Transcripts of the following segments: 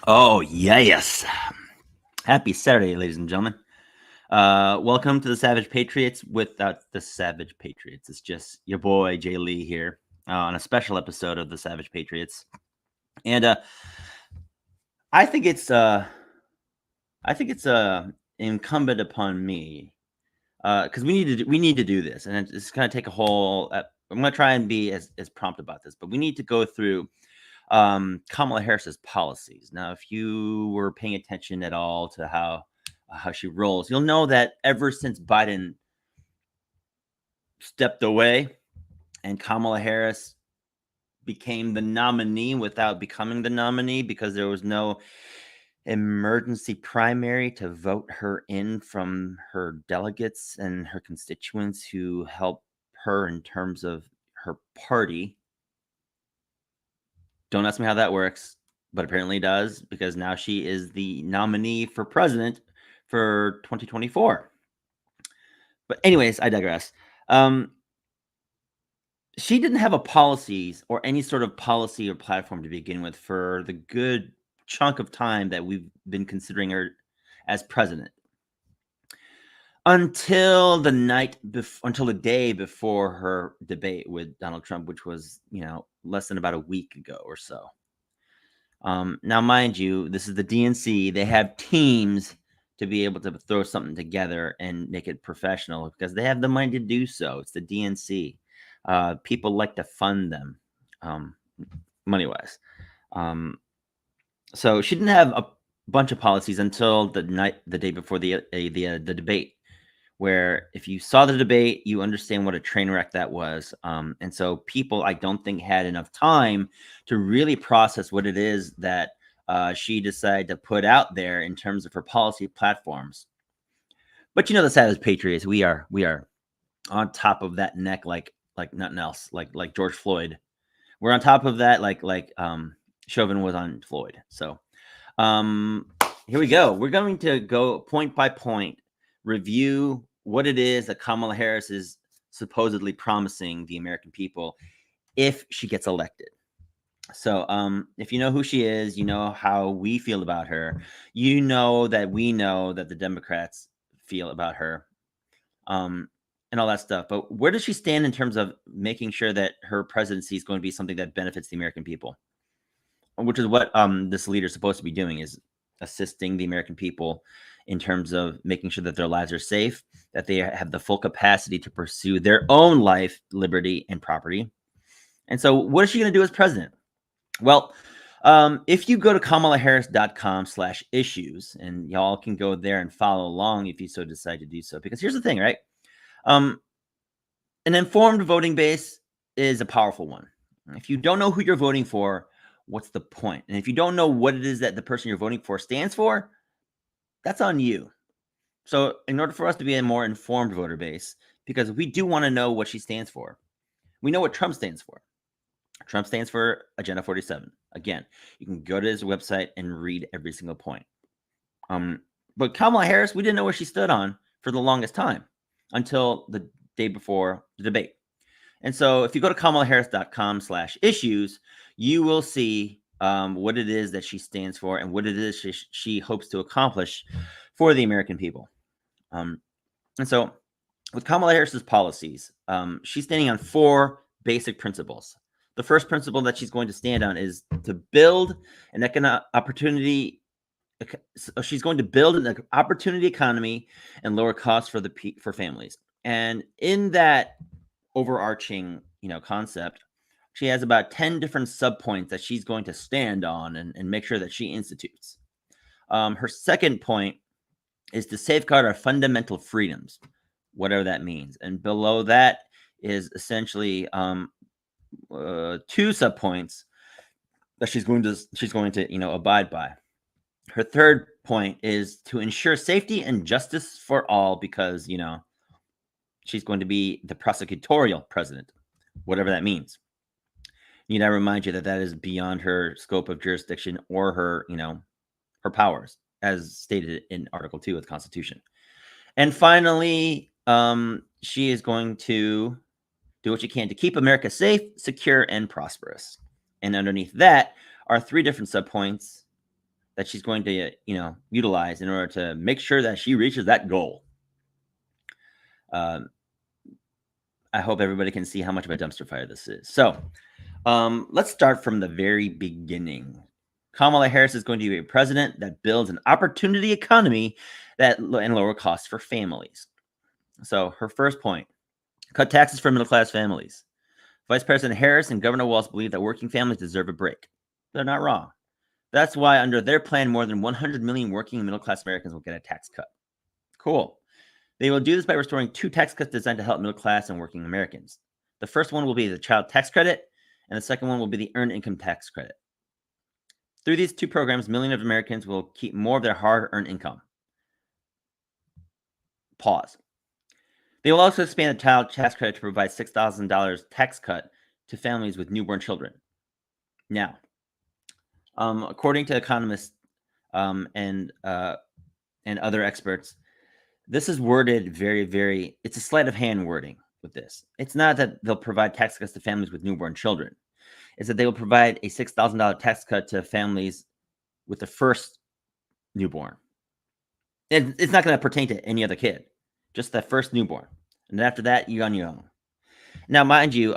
Oh, yes. Happy Saturday, ladies and gentlemen. Welcome to the Savage Patriots without the Savage Patriots. It's just your boy, JLee here on a special episode of the Savage Patriots. And I think it's incumbent upon me because we need to do this, and it's going to take a whole. I'm going to try and be as prompt about this, but we need to go through Kamala Harris's policies. Now, if you were paying attention at all to how she rolls, you'll know that ever since Biden stepped away and Kamala Harris became the nominee without becoming the nominee because there was no emergency primary to vote her in from her delegates and her constituents who help her in terms of her party. Don't ask me how that works, but apparently it does because now she is the nominee for president for 2024. But anyways, I digress. She didn't have a policies or any sort of policy or platform to begin with for the good chunk of time that we've been considering her as president until the day before her debate with Donald Trump, which was less than about a week ago or so. Now, mind you, this is the DNC. They have teams to be able to throw something together and make it professional because they have the money to do so. It's the DNC. People like to fund them, money-wise. So she didn't have a bunch of policies until the day before the debate, where if you saw the debate, you understand what a train wreck that was. And so people, I don't think, had enough time to really process what it is that she decided to put out there in terms of her policy platforms. But the Savage Patriots, we are on top of that neck like nothing else, like George Floyd. We're on top of that like Chauvin was on Floyd. So here we go. We're going to go point by point, review what it is that Kamala Harris is supposedly promising the American people if she gets elected. So if you know who she is, you know how we feel about her. You know that we know that the Democrats feel about her, and all that stuff. But where does she stand in terms of making sure that her presidency is going to be something that benefits the American people? Which is what this leader is supposed to be doing, is assisting the American people in terms of making sure that their lives are safe, that they have the full capacity to pursue their own life, liberty, and property. And so what is she going to do as president? Well, if you go to kamalaharris.com/issues, and y'all can go there and follow along if you so decide to do so, because here's the thing, right? An informed voting base is a powerful one. If you don't know who you're voting for, what's the point? And if you don't know what it is that the person you're voting for stands for, that's on you. So in order for us to be a more informed voter base, because we do want to know what she stands for, we know what Trump stands for. Trump stands for Agenda 47. Again, you can go to his website and read every single point. But Kamala Harris, we didn't know where she stood on for the longest time until the day before the debate. And so if you go to kamalaharris.com/issues, you will see what it is that she stands for and what it is she hopes to accomplish for the American people. And so with Kamala Harris's policies, she's standing on 4 basic principles. The first principle that she's going to stand on is to build an economic opportunity. She's going to build an opportunity economy and lower costs for families. And in that overarching, concept, she has about 10 different subpoints that she's going to stand on and make sure that she institutes. Her second point is to safeguard our fundamental freedoms, whatever that means. And below that is essentially 2 subpoints that she's going to abide by. Her third point is to ensure safety and justice for all, because she's going to be the prosecutorial president, whatever that means. Need I remind you that is beyond her scope of jurisdiction or her her powers, as stated in Article 2 of the Constitution. And finally, she is going to do what she can to keep America safe, secure, and prosperous. And underneath that are 3 different subpoints that she's going to, utilize in order to make sure that she reaches that goal. I hope everybody can see how much of a dumpster fire this is. So let's start from the very beginning. Kamala Harris is going to be a president that builds an opportunity economy and lower costs for families. So her first point, cut taxes for middle-class families. Vice President Harris and Governor Walz believe that working families deserve a break. They're not wrong. That's why under their plan, more than 100 million working and middle-class Americans will get a tax cut. Cool. They will do this by restoring 2 tax cuts designed to help middle-class and working Americans. The first one will be the child tax credit, and the second one will be the earned income tax credit. Through these 2 programs, millions of Americans will keep more of their hard-earned income. Pause. They will also expand the child tax credit to provide $6,000 tax cut to families with newborn children. Now, according to economists and other experts, this is worded very, it's a sleight of hand wording with this. It's not that they'll provide tax cuts to families with newborn children. It's that they will provide a $6,000 tax cut to families with the first newborn. And it's not going to pertain to any other kid, just that first newborn. And after that, you're on your own. Now, mind you,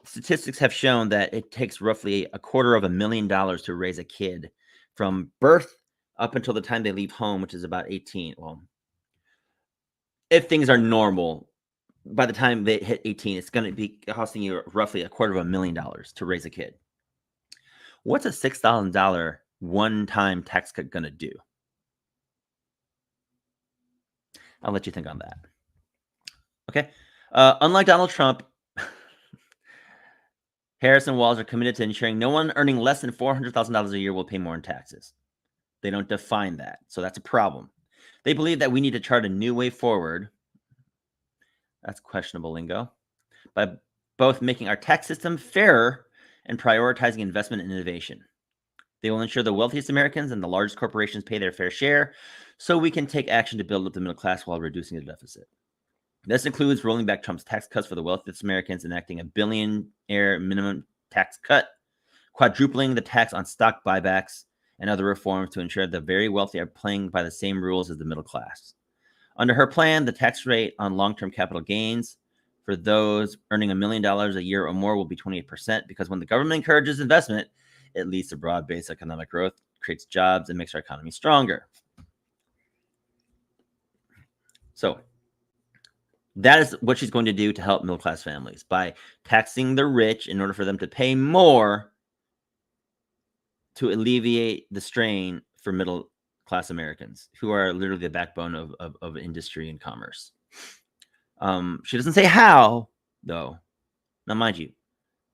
statistics have shown that it takes roughly $250,000 to raise a kid from birth up until the time they leave home, which is about 18. Well, if things are normal, by the time they hit 18, it's going to be costing you roughly $250,000 to raise a kid. What's a $6,000 one-time tax cut going to do? I'll let you think on that. Okay. Unlike Donald Trump, Harris and Walz are committed to ensuring no one earning less than $400,000 a year will pay more in taxes. They don't define that, so that's a problem. They believe that we need to chart a new way forward. That's questionable lingo. By both making our tax system fairer and prioritizing investment and innovation. They will ensure the wealthiest Americans and the largest corporations pay their fair share so we can take action to build up the middle class while reducing the deficit. This includes rolling back Trump's tax cuts for the wealthiest Americans, enacting a billionaire minimum tax cut, quadrupling the tax on stock buybacks, and other reforms to ensure the very wealthy are playing by the same rules as the middle class. Under her plan, the tax rate on long-term capital gains for those earning $1 million a year or more will be 28%, because when the government encourages investment, it leads to broad-based economic growth, creates jobs, and makes our economy stronger. So that is what she's going to do to help middle-class families by taxing the rich in order for them to pay more to alleviate the strain for middle-class Americans, who are literally the backbone of industry and commerce. She doesn't say how, though. Now, mind you,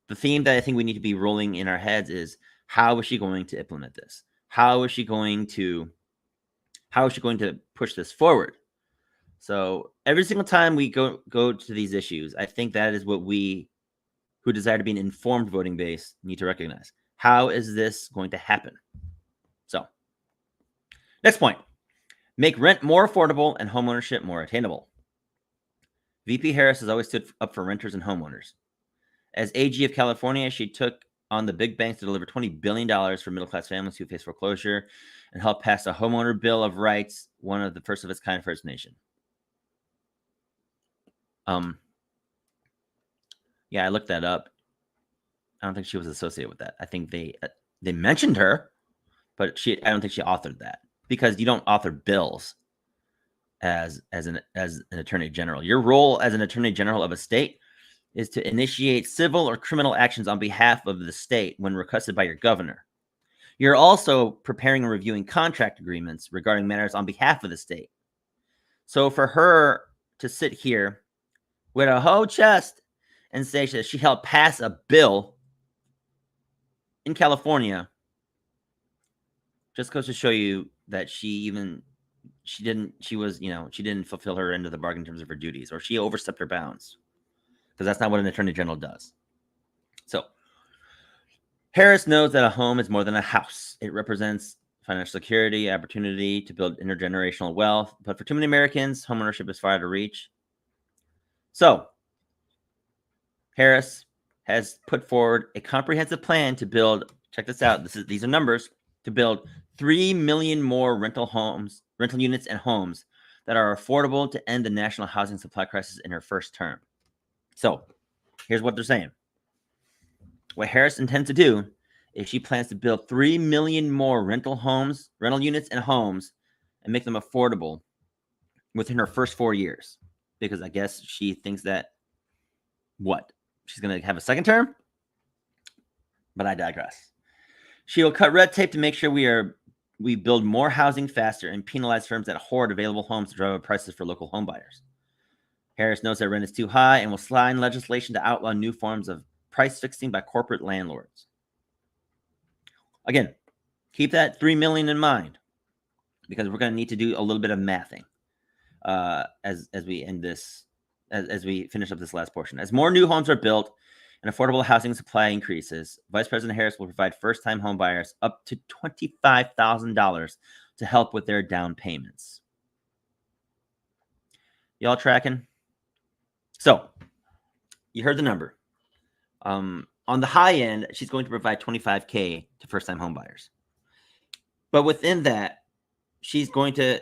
the theme that I think we need to be rolling in our heads is, how is she going to implement this? How is she going to push this forward? So every single time we go to these issues, I think that is what we who desire to be an informed voting base need to recognize. How is this going to happen? So, next point. Make rent more affordable and homeownership more attainable. VP Harris has always stood up for renters and homeowners. As AG of California, she took on the big banks to deliver $20 billion for middle-class families who face foreclosure and helped pass a homeowner bill of rights, one of the first of its kind for its nation. Yeah, I looked that up. I don't think she was associated with that. I think they mentioned her, but I don't think she authored that, because you don't author bills as an attorney general. Your role as an attorney general of a state is to initiate civil or criminal actions on behalf of the state when requested by your governor. You're also preparing and reviewing contract agreements regarding matters on behalf of the state. So for her to sit here with a whole chest and say that she helped pass a bill in California just goes to show you that she didn't fulfill her end of the bargain in terms of her duties, or she overstepped her bounds, because that's not what an attorney general does. So Harris knows that a home is more than a house. It represents financial security, opportunity to build intergenerational wealth. But for too many Americans, homeownership is far out of reach. So Harris has put forward a comprehensive plan to build, check this out, these are numbers, to build 3 million more rental units and homes that are affordable to end the national housing supply crisis in her first term. So here's what they're saying. What Harris intends to do is she plans to build 3 million more rental units and homes and make them affordable within her first 4 years. Because I guess she thinks that, what? She's going to have a second term? But I digress. She will cut red tape to make sure we build more housing faster and penalize firms that hoard available homes to drive up prices for local home buyers. Harris knows that rent is too high and will sign legislation to outlaw new forms of price fixing by corporate landlords. Again, keep that $3 million in mind, because we're going to need to do a little bit of mathing as we end this, as we finish up this last portion. As more new homes are built and affordable housing supply increases, Vice President Harris will provide first-time home buyers up to $25,000 to help with their down payments. Y'all tracking? So, you heard the number. On the high end, she's going to provide $25,000 to first-time home buyers. But within that, she's going to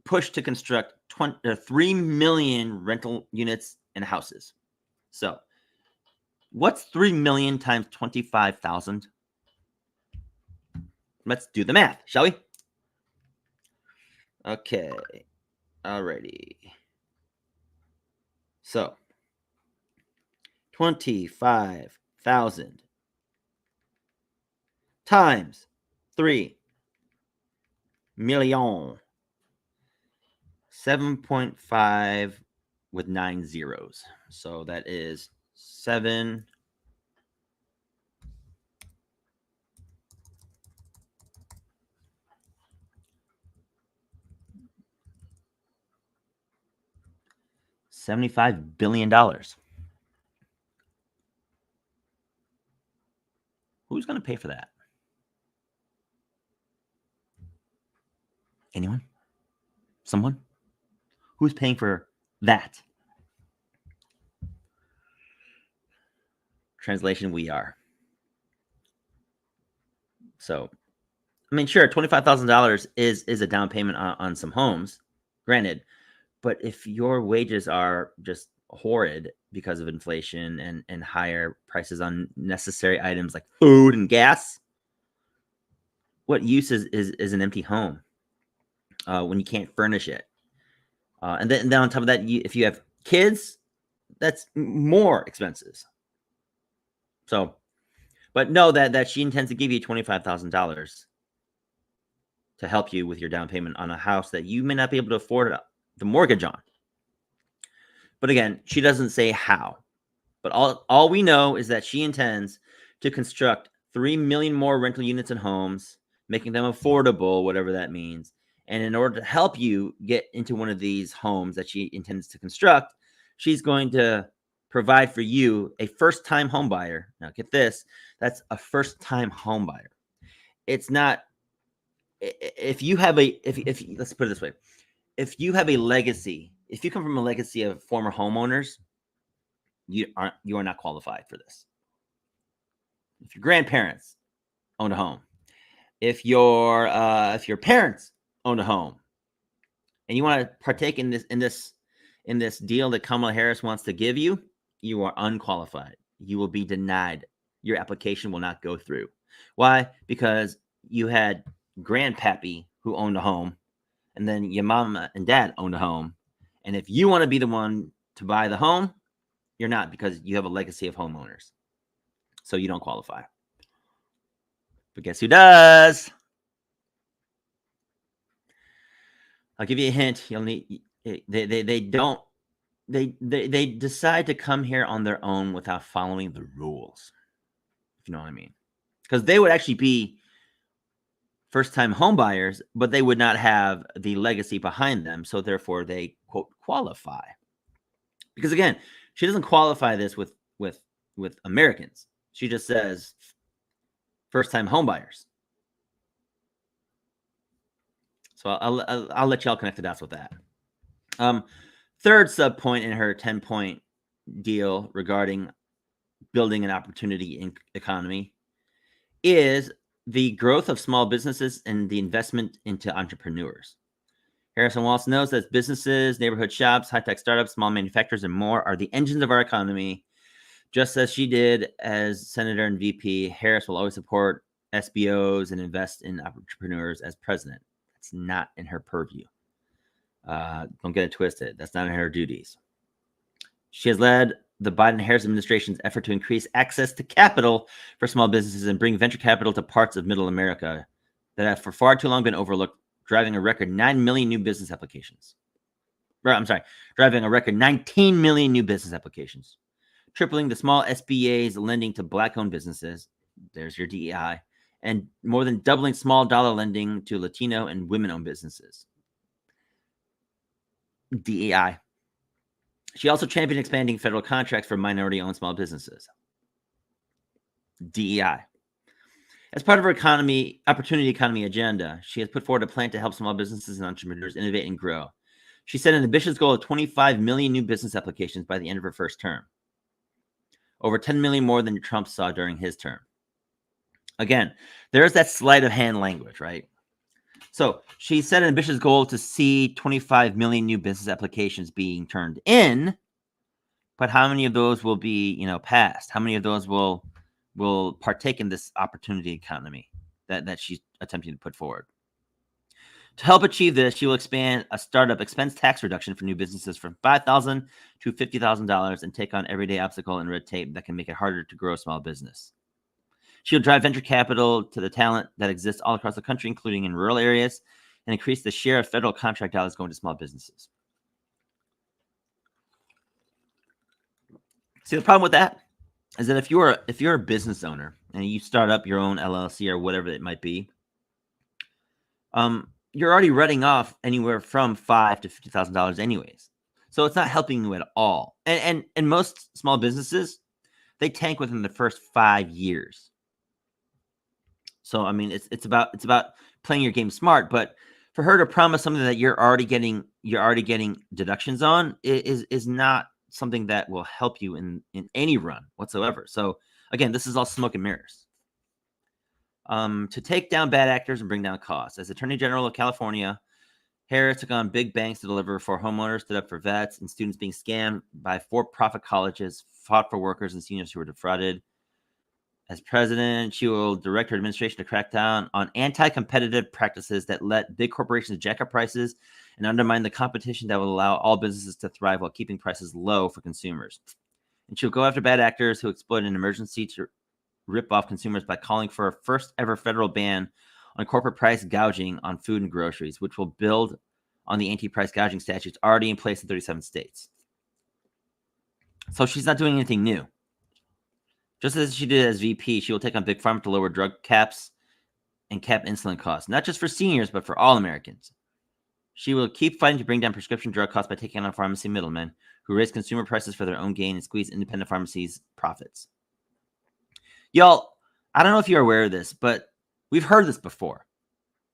push to construct 3 million rental units and houses. So, what's 3 million times 25,000? Let's do the math, shall we? Okay. Alrighty. So, 25,000 times 3 million. 7.5 with 9 zeros. So that is 7. $75 billion. Who's going to pay for that? Anyone? Someone? Who's paying for that? Translation, we are. So, I mean, sure, $25,000 is a down payment on some homes, granted. But if your wages are just horrid because of inflation and higher prices on necessary items like food and gas, what use is an empty home when you can't furnish it? And then on top of that, if you have kids, that's more expenses. So, but know that she intends to give you $25,000 to help you with your down payment on a house that you may not be able to afford the mortgage on. But again, she doesn't say how. But all we know is that she intends to construct 3 million more rental units and homes, making them affordable, whatever that means. And in order to help you get into one of these homes that she intends to construct, she's going to provide for you a first-time home buyer. Now, get this. That's a first-time home buyer. It's not... If you have if let's put it this way. If you have a legacy, if you come from a legacy of former homeowners, you are not qualified for this. If your grandparents owned a home, if your parents owned a home, and you want to partake in this deal that Kamala Harris wants to give you, you are unqualified. You will be denied. Your application will not go through. Why? Because you had grandpappy who owned a home, and then your mama and dad owned a home. And if you want to be the one to buy the home, you're not, because you have a legacy of homeowners. So you don't qualify. But guess who does? I'll give you a hint. You'll need they decide to come here on their own without following the rules. If you know what I mean. Because they would actually be first-time home buyers, but they would not have the legacy behind them. So therefore they, quote, qualify. Because again, she doesn't qualify this with Americans. She just says first-time home buyers. So I'll let y'all connect the dots with that. Third sub-point in her 10-point deal regarding building an opportunity in economy is the growth of small businesses and the investment into entrepreneurs. Harrison Walsh knows that businesses, neighborhood shops, high-tech startups, small manufacturers, and more are the engines of our economy. Just as she did as senator and VP, Harris will always support SBOs and invest in entrepreneurs as president. That's not in her purview. Don't get it twisted. That's not in her duties. She has led the Biden-Harris administration's effort to increase access to capital for small businesses and bring venture capital to parts of middle America that have for far too long been overlooked, driving a record 9 million new business applications. Driving a record 19 million new business applications, tripling the small SBA's lending to Black-owned businesses. There's your DEI. And more than doubling small dollar lending to Latino and women-owned businesses. DEI. She also championed expanding federal contracts for minority-owned small businesses. DEI. As part of her opportunity economy agenda, she has put forward a plan to help small businesses and entrepreneurs innovate and grow. She set an ambitious goal of 25 million new business applications by the end of her first term. Over 10 million more than Trump saw during his term. Again, there's that sleight of hand language, right? So she set an ambitious goal to see 25 million new business applications being turned in, but how many of those will be, passed? How many of those will partake in this opportunity economy that she's attempting to put forward? To help achieve this, she will expand a startup expense tax reduction for new businesses from $5,000 to $50,000 and take on everyday obstacle and red tape that can make it harder to grow a small business. She'll drive venture capital to the talent that exists all across the country, including in rural areas, and increase the share of federal contract dollars going to small businesses. See, the problem with that is that if you're a business owner and you start up your own LLC or whatever it might be, you're already writing off anywhere from $5,000 to $50,000 anyways. So it's not helping you at all. And most small businesses, they tank within the first 5 years. So I mean, it's about playing your game smart. But for her to promise something that you're already getting deductions on is not something that will help you in any run whatsoever. So again, this is all smoke and mirrors. To take down bad actors and bring down costs. As Attorney General of California, Harris took on big banks to deliver for homeowners, stood up for vets and students being scammed by for-profit colleges, fought for workers and seniors who were defrauded. As president, she will direct her administration to crack down on anti-competitive practices that let big corporations jack up prices and undermine the competition that will allow all businesses to thrive while keeping prices low for consumers. And she'll go after bad actors who exploit an emergency to rip off consumers by calling for a first ever federal ban on corporate price gouging on food and groceries, which will build on the anti-price gouging statutes already in place in 37 states. So she's not doing anything new. Just as she did as VP, she will take on Big Pharma to lower drug caps and cap insulin costs, not just for seniors, but for all Americans. She will keep fighting to bring down prescription drug costs by taking on pharmacy middlemen who raise consumer prices for their own gain and squeeze independent pharmacies' profits. Y'all, I don't know if you're aware of this, but we've heard this before.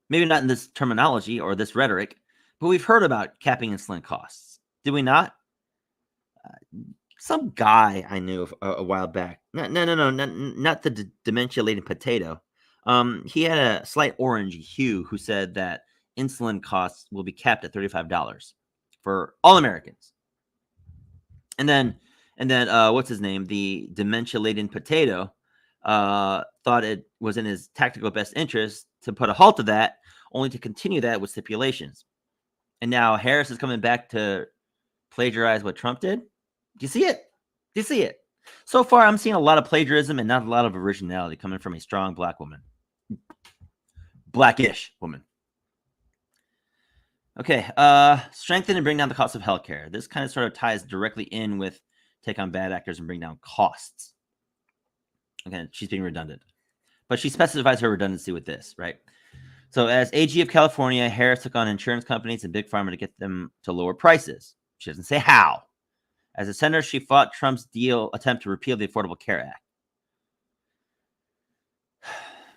Maybe not in this terminology or this rhetoric, but we've heard about capping insulin costs. Did we not? Some guy I knew a while back. Not the dementia-laden potato. He had a slight orange hue who said that insulin costs will be capped at $35 for all Americans. And then what's his name? The dementia-laden potato thought it was in his tactical best interest to put a halt to that, only to continue that with stipulations. And now Harris is coming back to plagiarize what Trump did. Do you see it? Do you see it? So far, I'm seeing a lot of plagiarism and not a lot of originality coming from a strong Black woman. Blackish woman. Okay. Strengthen and bring down the cost of healthcare. This kind of sort of ties directly in with take on bad actors and bring down costs. Again, she's being redundant. But she specifies her redundancy with this, right? So as AG of California, Harris took on insurance companies and Big Pharma to get them to lower prices. She doesn't say how. As a senator, she fought Trump's attempt to repeal the Affordable Care Act,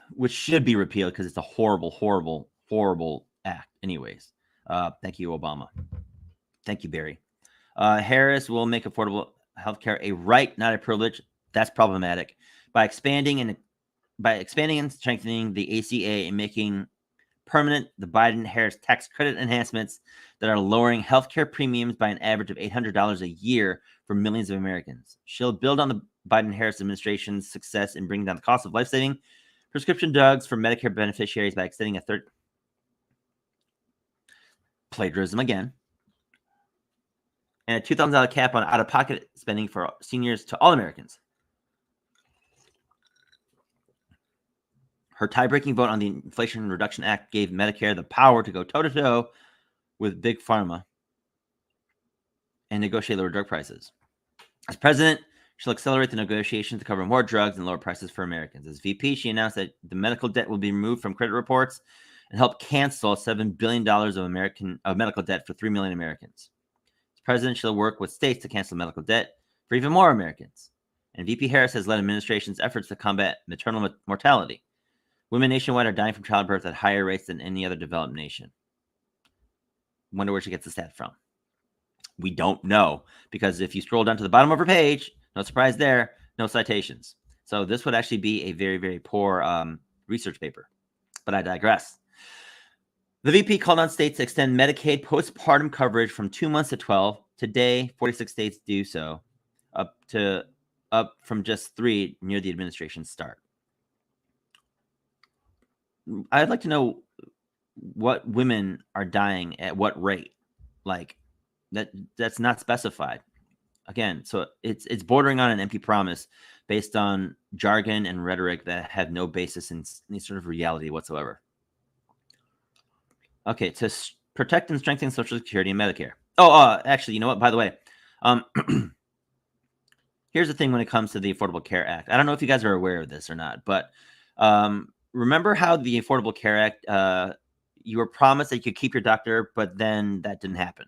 which should be repealed because it's a horrible, horrible, horrible act anyways. Thank you, Obama. Thank you, Barry. Harris will make affordable healthcare a right, not a privilege. That's problematic. By expanding and by expanding and strengthening the ACA and making permanent the Biden-Harris tax credit enhancements that are lowering healthcare premiums by an average of $800 a year for millions of Americans. She'll build on the Biden-Harris administration's success in bringing down the cost of life-saving prescription drugs for Medicare beneficiaries by extending a third plagiarism again, and a $2,000 cap on out-of-pocket spending for seniors to all Americans. Her tie-breaking vote on the Inflation Reduction Act gave Medicare the power to go toe-to-toe with Big Pharma and negotiate lower drug prices. As president, she'll accelerate the negotiations to cover more drugs and lower prices for Americans. As VP, she announced that the medical debt will be removed from credit reports and help cancel $7 billion of medical debt for 3 million Americans. As president, she'll work with states to cancel medical debt for even more Americans. And VP Harris has led administration's efforts to combat maternal mortality. Women nationwide are dying from childbirth at higher rates than any other developed nation. Wonder where she gets the stat from. We don't know, because if you scroll down to the bottom of her page, no surprise there, no citations. So this would actually be a very, very poor research paper. But I digress. The VP called on states to extend Medicaid postpartum coverage from 2 months to 12. Today, 46 states do so, up from just 3 near the administration's start. I'd like to know what women are dying at what rate. Like, that's not specified. Again, so it's bordering on an empty promise based on jargon and rhetoric that have no basis in any sort of reality whatsoever. Okay, to protect and strengthen Social Security and Medicare. Actually, you know what? By the way, here's the thing when it comes to the Affordable Care Act. I don't know if you guys are aware of this or not, but remember how the Affordable Care Act, you were promised that you could keep your doctor, but then that didn't happen.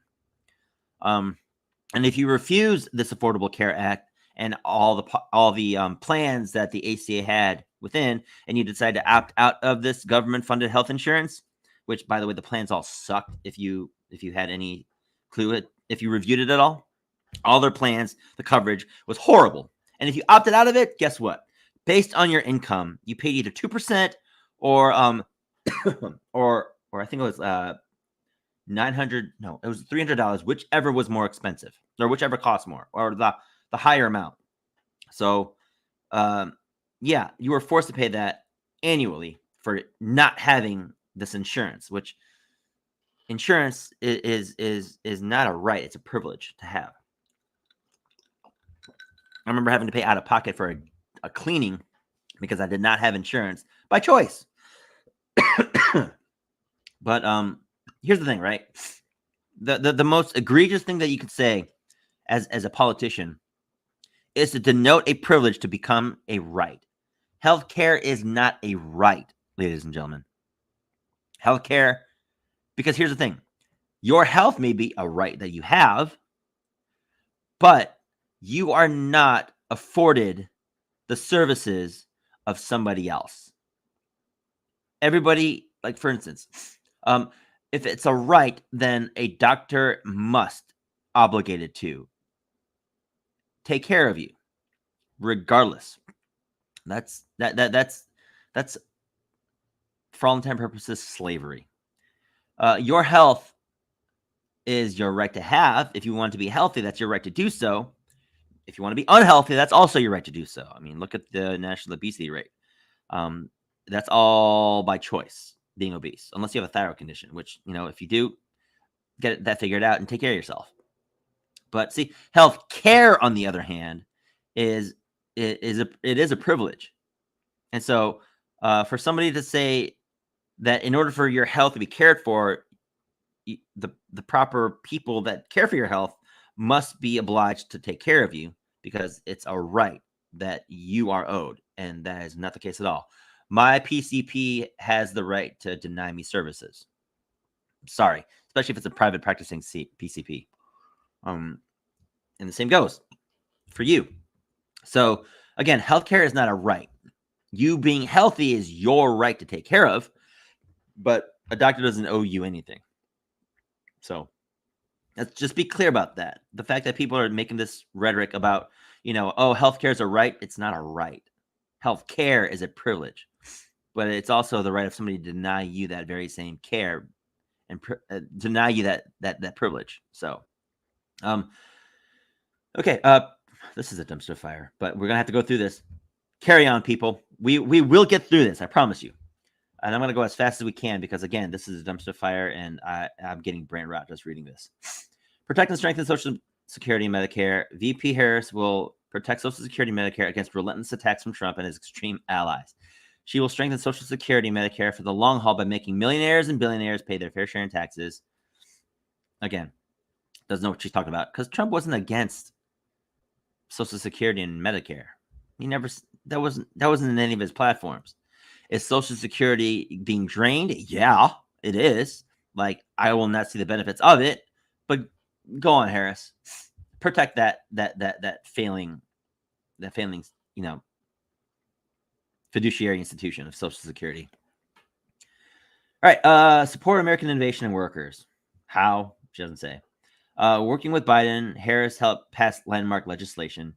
And if you refuse this Affordable Care Act and all the plans that the ACA had within, and you decide to opt out of this government-funded health insurance, which, by the way, the plans all sucked. If you had any clue, if you reviewed it at all their plans, the coverage was horrible. And if you opted out of it, guess what? Based on your income, you paid either 2% or or I think it was $900. No, it was $300, whichever was more expensive, or whichever cost more, or the higher amount. So, yeah, you were forced to pay that annually for not having this insurance, which insurance is not a right; it's a privilege to have. I remember having to pay out of pocket for a cleaning because I did not have insurance by choice. But here's the thing, right? The most egregious thing that you could say as a politician is to denote a privilege to become a right. Healthcare is not a right, ladies and gentlemen. Healthcare, because here's the thing. Your health may be a right that you have, but you are not afforded the services of somebody else. Everybody, like for instance, if it's a right, then a doctor must obligated to take care of you, regardless. That's for all intents and purposes slavery. Your health is your right to have. If you want to be healthy, that's your right to do so. If you want to be unhealthy, that's also your right to do so. I mean, look at the national obesity rate. That's all by choice, being obese, unless you have a thyroid condition, which, if you do, get that figured out and take care of yourself. But see, health care, on the other hand, is a privilege. And so for somebody to say that in order for your health to be cared for, the proper people that care for your health must be obliged to take care of you because it's a right that you are owed. And that is not the case at all. My PCP has the right to deny me services. Sorry, especially if it's a private practicing PCP. And the same goes for you. So again, healthcare is not a right. You being healthy is your right to take care of, but a doctor doesn't owe you anything. So let's just be clear about that. The fact that people are making this rhetoric about, healthcare is a right, it's not a right. Health care is a privilege, but it's also the right of somebody to deny you that very same care and deny you that privilege. So, okay, this is a dumpster fire, but we're gonna have to go through this. Carry on, people. We will get through this. I promise you. And I'm gonna go as fast as we can because again, this is a dumpster fire, and I'm getting brain rot just reading this. Protect and strengthen Social Security and Medicare. VP Harris will protect Social Security and Medicare against relentless attacks from Trump and his extreme allies. She will strengthen Social Security and Medicare for the long haul by making millionaires and billionaires pay their fair share in taxes. Again, doesn't know what she's talking about because Trump wasn't against Social Security and Medicare. He never that wasn't in any of his platforms. Is Social Security being drained? Yeah, it is. Like, I will not see the benefits of it, but go on, Harris. Protect that failing, fiduciary institution of Social Security. All right. Support American innovation and workers. How? She doesn't say. Working with Biden, Harris helped pass landmark legislation.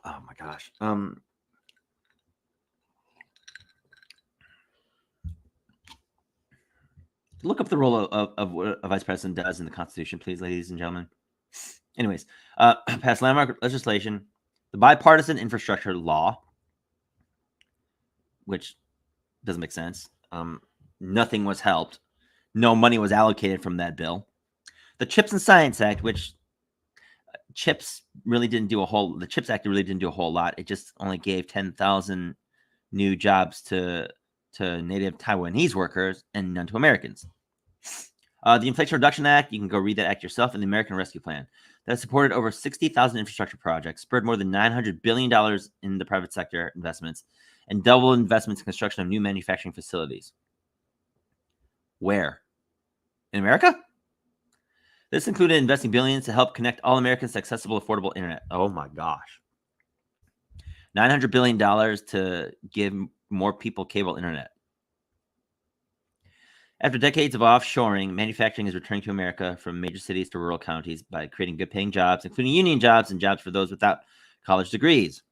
Oh my gosh. Look up the role of what a vice president does in the Constitution, please, ladies and gentlemen. Anyways, passed landmark legislation, the bipartisan infrastructure law, which doesn't make sense. Nothing was helped. No money was allocated from that bill. The Chips and Science Act, which CHIPS really didn't do a whole. The CHIPS Act really didn't do a whole lot. It just only gave 10,000 new jobs to native Taiwanese workers and none to Americans. The Inflation Reduction Act, you can go read that act yourself, and the American Rescue Plan that supported over 60,000 infrastructure projects, spurred more than $900 billion in the private sector investments, and doubled investments in construction of new manufacturing facilities. Where? In America? This included investing billions to help connect all Americans to accessible, affordable internet. Oh my gosh. $900 billion to give more people cable internet. After decades of offshoring, manufacturing is returning to America from major cities to rural counties by creating good-paying jobs, including union jobs and jobs for those without college degrees.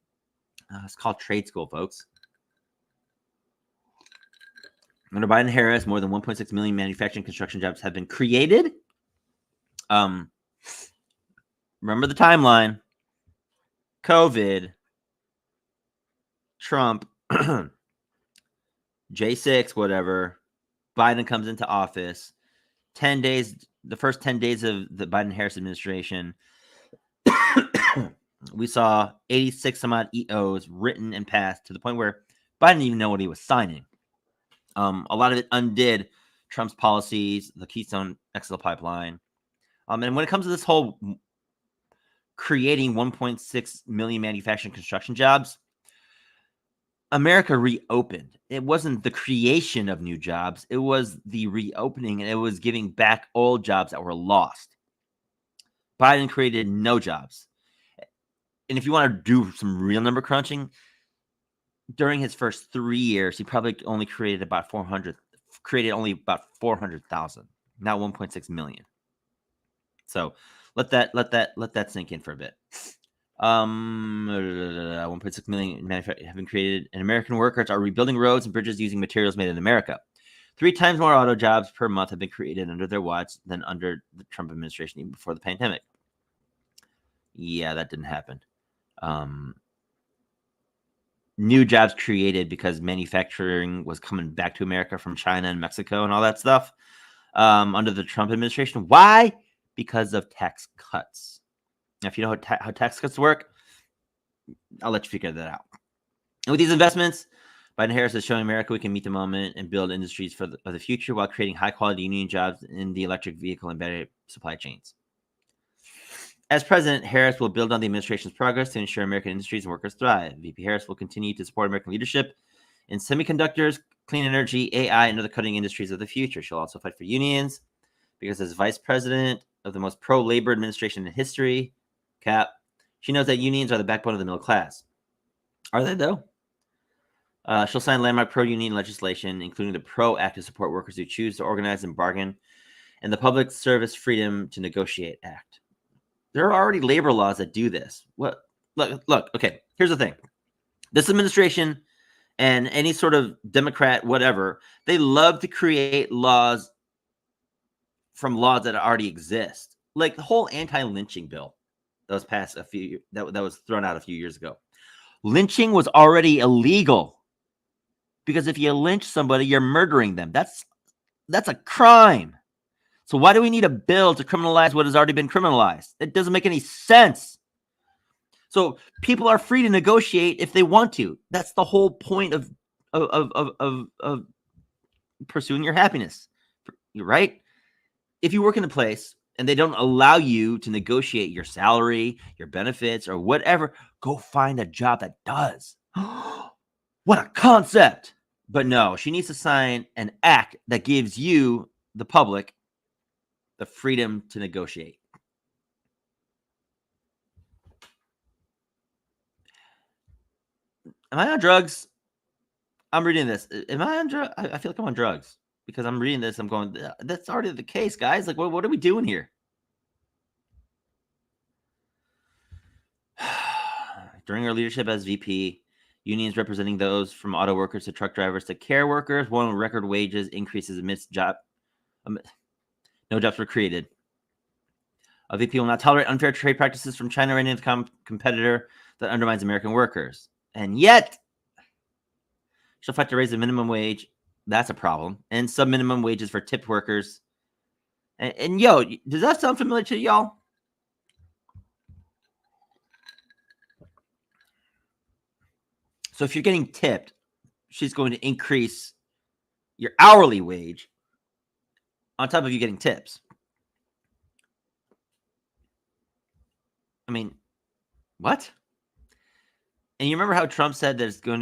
It's called trade school, folks. Under Biden and Harris, more than 1.6 million manufacturing construction jobs have been created. Remember the timeline. COVID, Trump, J6, whatever. Biden comes into office. 10 days, the first 10 days of the Biden-Harris administration, we saw 86 some odd EOs written and passed to the point where Biden didn't even know what he was signing. A lot of it undid Trump's policies, the Keystone XL pipeline. And when it comes to this whole creating 1.6 million manufacturing construction jobs, America reopened. It wasn't the creation of new jobs. It was the reopening, and it was giving back old jobs that were lost. Biden created no jobs. And if you want to do some real number crunching, during his first 3 years, he probably only created about 400,000, not 1.6 million. So let that sink in for a bit. 1.6 million have been created, and American workers are rebuilding roads and bridges using materials made in America. 3 times more auto jobs per month have been created under their watch than under the Trump administration, even before the pandemic. Yeah, that didn't happen. New jobs created because manufacturing was coming back to America from China and Mexico and all that stuff under the Trump administration. Why? Because of tax cuts. Now, if you know how tax cuts work, I'll let you figure that out. And with these investments, Biden-Harris is showing America we can meet the moment and build industries for the future while creating high-quality union jobs in the electric vehicle and battery supply chains. As president, Harris will build on the administration's progress to ensure American industries and workers thrive. VP Harris will continue to support American leadership in semiconductors, clean energy, AI, and other cutting industries of the future. She'll also fight for unions because as vice president of the most pro-labor administration in history, she knows that unions are the backbone of the middle class. Are they, though? She'll sign landmark pro-union legislation, including the PRO Act to support workers who choose to organize and bargain, and the Public Service Freedom to Negotiate Act. There are already labor laws that do this. What Look. Okay, here's the thing. This administration and any sort of Democrat, whatever, they love to create laws from laws that already exist. Like the whole anti-lynching bill that was passed that was thrown out a few years ago. Lynching was already illegal because if you lynch somebody, you're murdering them. That's a crime. So why do we need a bill to criminalize what has already been criminalized? It doesn't make any sense. So people are free to negotiate if they want to. That's the whole point of pursuing your happiness, right? If you work in a place and they don't allow you to negotiate your salary, your benefits, or whatever, go find a job that does. What a concept. But no, she needs to sign an act that gives you, the public, the freedom to negotiate. Am I on drugs? I'm reading this. Am I on drugs? I feel like I'm on drugs because I'm reading this. I'm going, that's already the case, guys. Like, what are we doing here? During her leadership as VP, unions representing those from auto workers to truck drivers to care workers won record wages increases amidst no jobs were created. A VP will not tolerate unfair trade practices from China or any competitor that undermines American workers. And yet, she'll fight to raise the minimum wage. That's a problem. And sub-minimum wages for tipped workers. And yo, does that sound familiar to y'all? So if you're getting tipped, she's going to increase your hourly wage on top of you getting tips. I mean, what? And you remember how Trump said he's going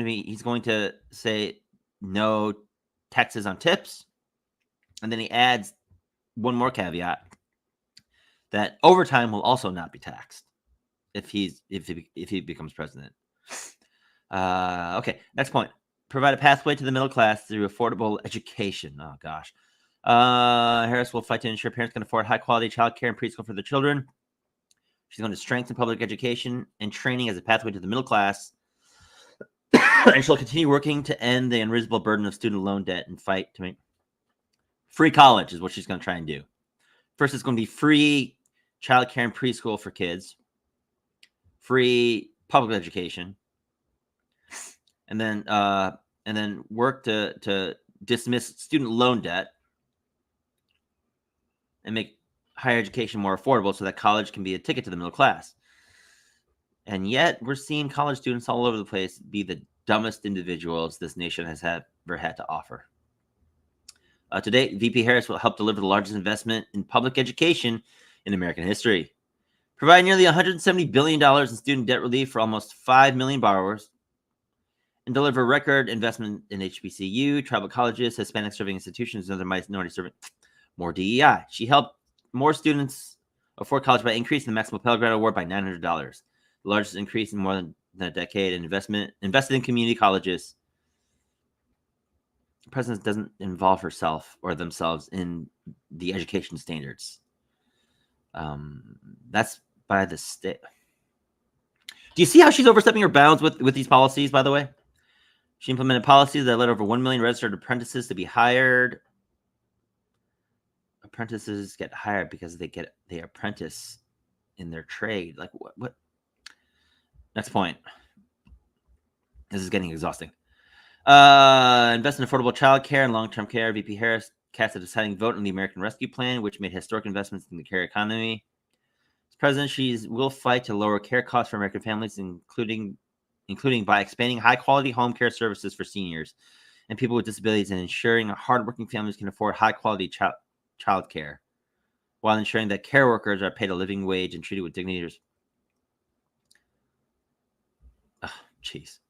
to say no taxes on tips? And then he adds one more caveat that overtime will also not be taxed if he becomes president. Okay, next point. Provide a pathway to the middle class through affordable education. Oh, gosh. Harris will fight to ensure parents can afford high-quality childcare and preschool for their children. She's going to strengthen public education and training as a pathway to the middle class. And she'll continue working to end the unreasonable burden of student loan debt and fight to make free college is what she's going to try and do. First, it's going to be free childcare and preschool for kids, free public education, and then work to dismiss student loan debt and make higher education more affordable so that college can be a ticket to the middle class. And yet we're seeing college students all over the place be the dumbest individuals this nation has ever had to offer. To date, VP Harris will help deliver the largest investment in public education in American history, provide nearly $170 billion in student debt relief for almost 5 million borrowers, and deliver record investment in HBCU, tribal colleges, Hispanic serving institutions, and other minority serving. More DEI. She helped more students afford college by increasing the maximum Pell Grant award by $900, the largest increase in more than a decade. And invested in community colleges. The president doesn't involve herself or themselves in the education standards. That's by the state. Do you see how she's overstepping her bounds with these policies, by the way? She implemented policies that led over 1 million registered apprentices to be hired. Apprentices get hired because they apprentice in their trade. Like what? Next point. This is getting exhausting. Invest in affordable child care and long-term care. VP Harris cast a deciding vote on the American Rescue Plan, which made historic investments in the care economy. As president, she will fight to lower care costs for American families, including by expanding high-quality home care services for seniors and people with disabilities and ensuring hardworking families can afford high-quality child care while ensuring that care workers are paid a living wage and treated with dignity. Jeez.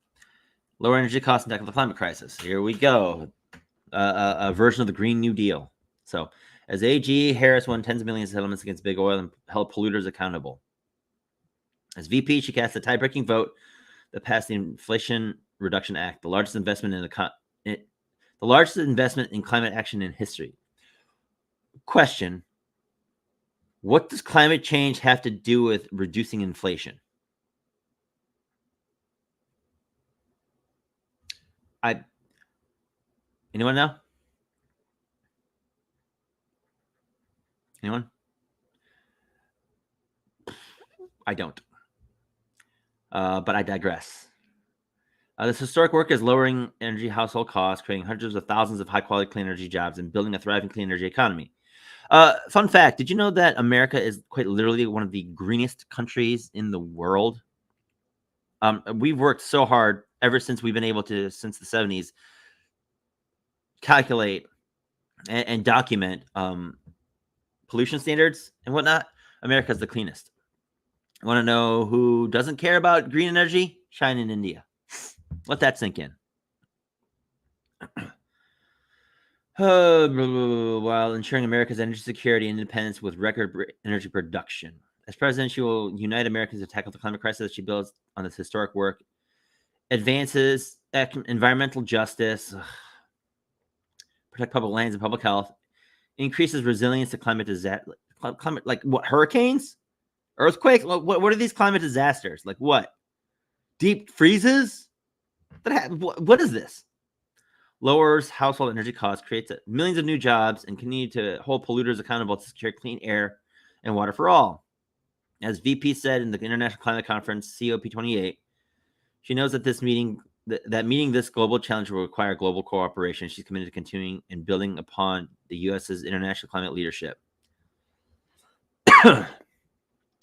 Lower energy costs and tackle the climate crisis. Here we go. A version of the Green New Deal. So, as AG, Harris won tens of millions of settlements against big oil and held polluters accountable. As VP, she cast a tie-breaking vote that passed the Inflation Reduction Act, the largest investment in climate action in history. Question: what does climate change have to do with reducing inflation? Anyone know? Anyone? I don't. But I digress. This historic work is lowering energy household costs, creating hundreds of thousands of high-quality clean energy jobs, and building a thriving clean energy economy. Fun fact, did you know that America is quite literally one of the greenest countries in the world? We've worked so hard ever since we've been able to, since the 70s, calculate and document pollution standards and whatnot. America's the cleanest. Want to know who doesn't care about green energy? China and India. Let that sink in. While ensuring America's energy security and independence with record energy production. As president, she will unite Americans to tackle the climate crisis that she builds on this historic work, advances environmental justice, protect public lands and public health, increases resilience to climate disaster. Climate, like what? Hurricanes, earthquakes? What are these climate disasters? Like what? Deep freezes? What is this? Lowers household energy costs, creates millions of new jobs, and continue to hold polluters accountable to secure clean air and water for all. As VP said in the International Climate Conference, COP28, she knows that meeting this global challenge will require global cooperation. She's committed to continuing and building upon the U.S.'s international climate leadership.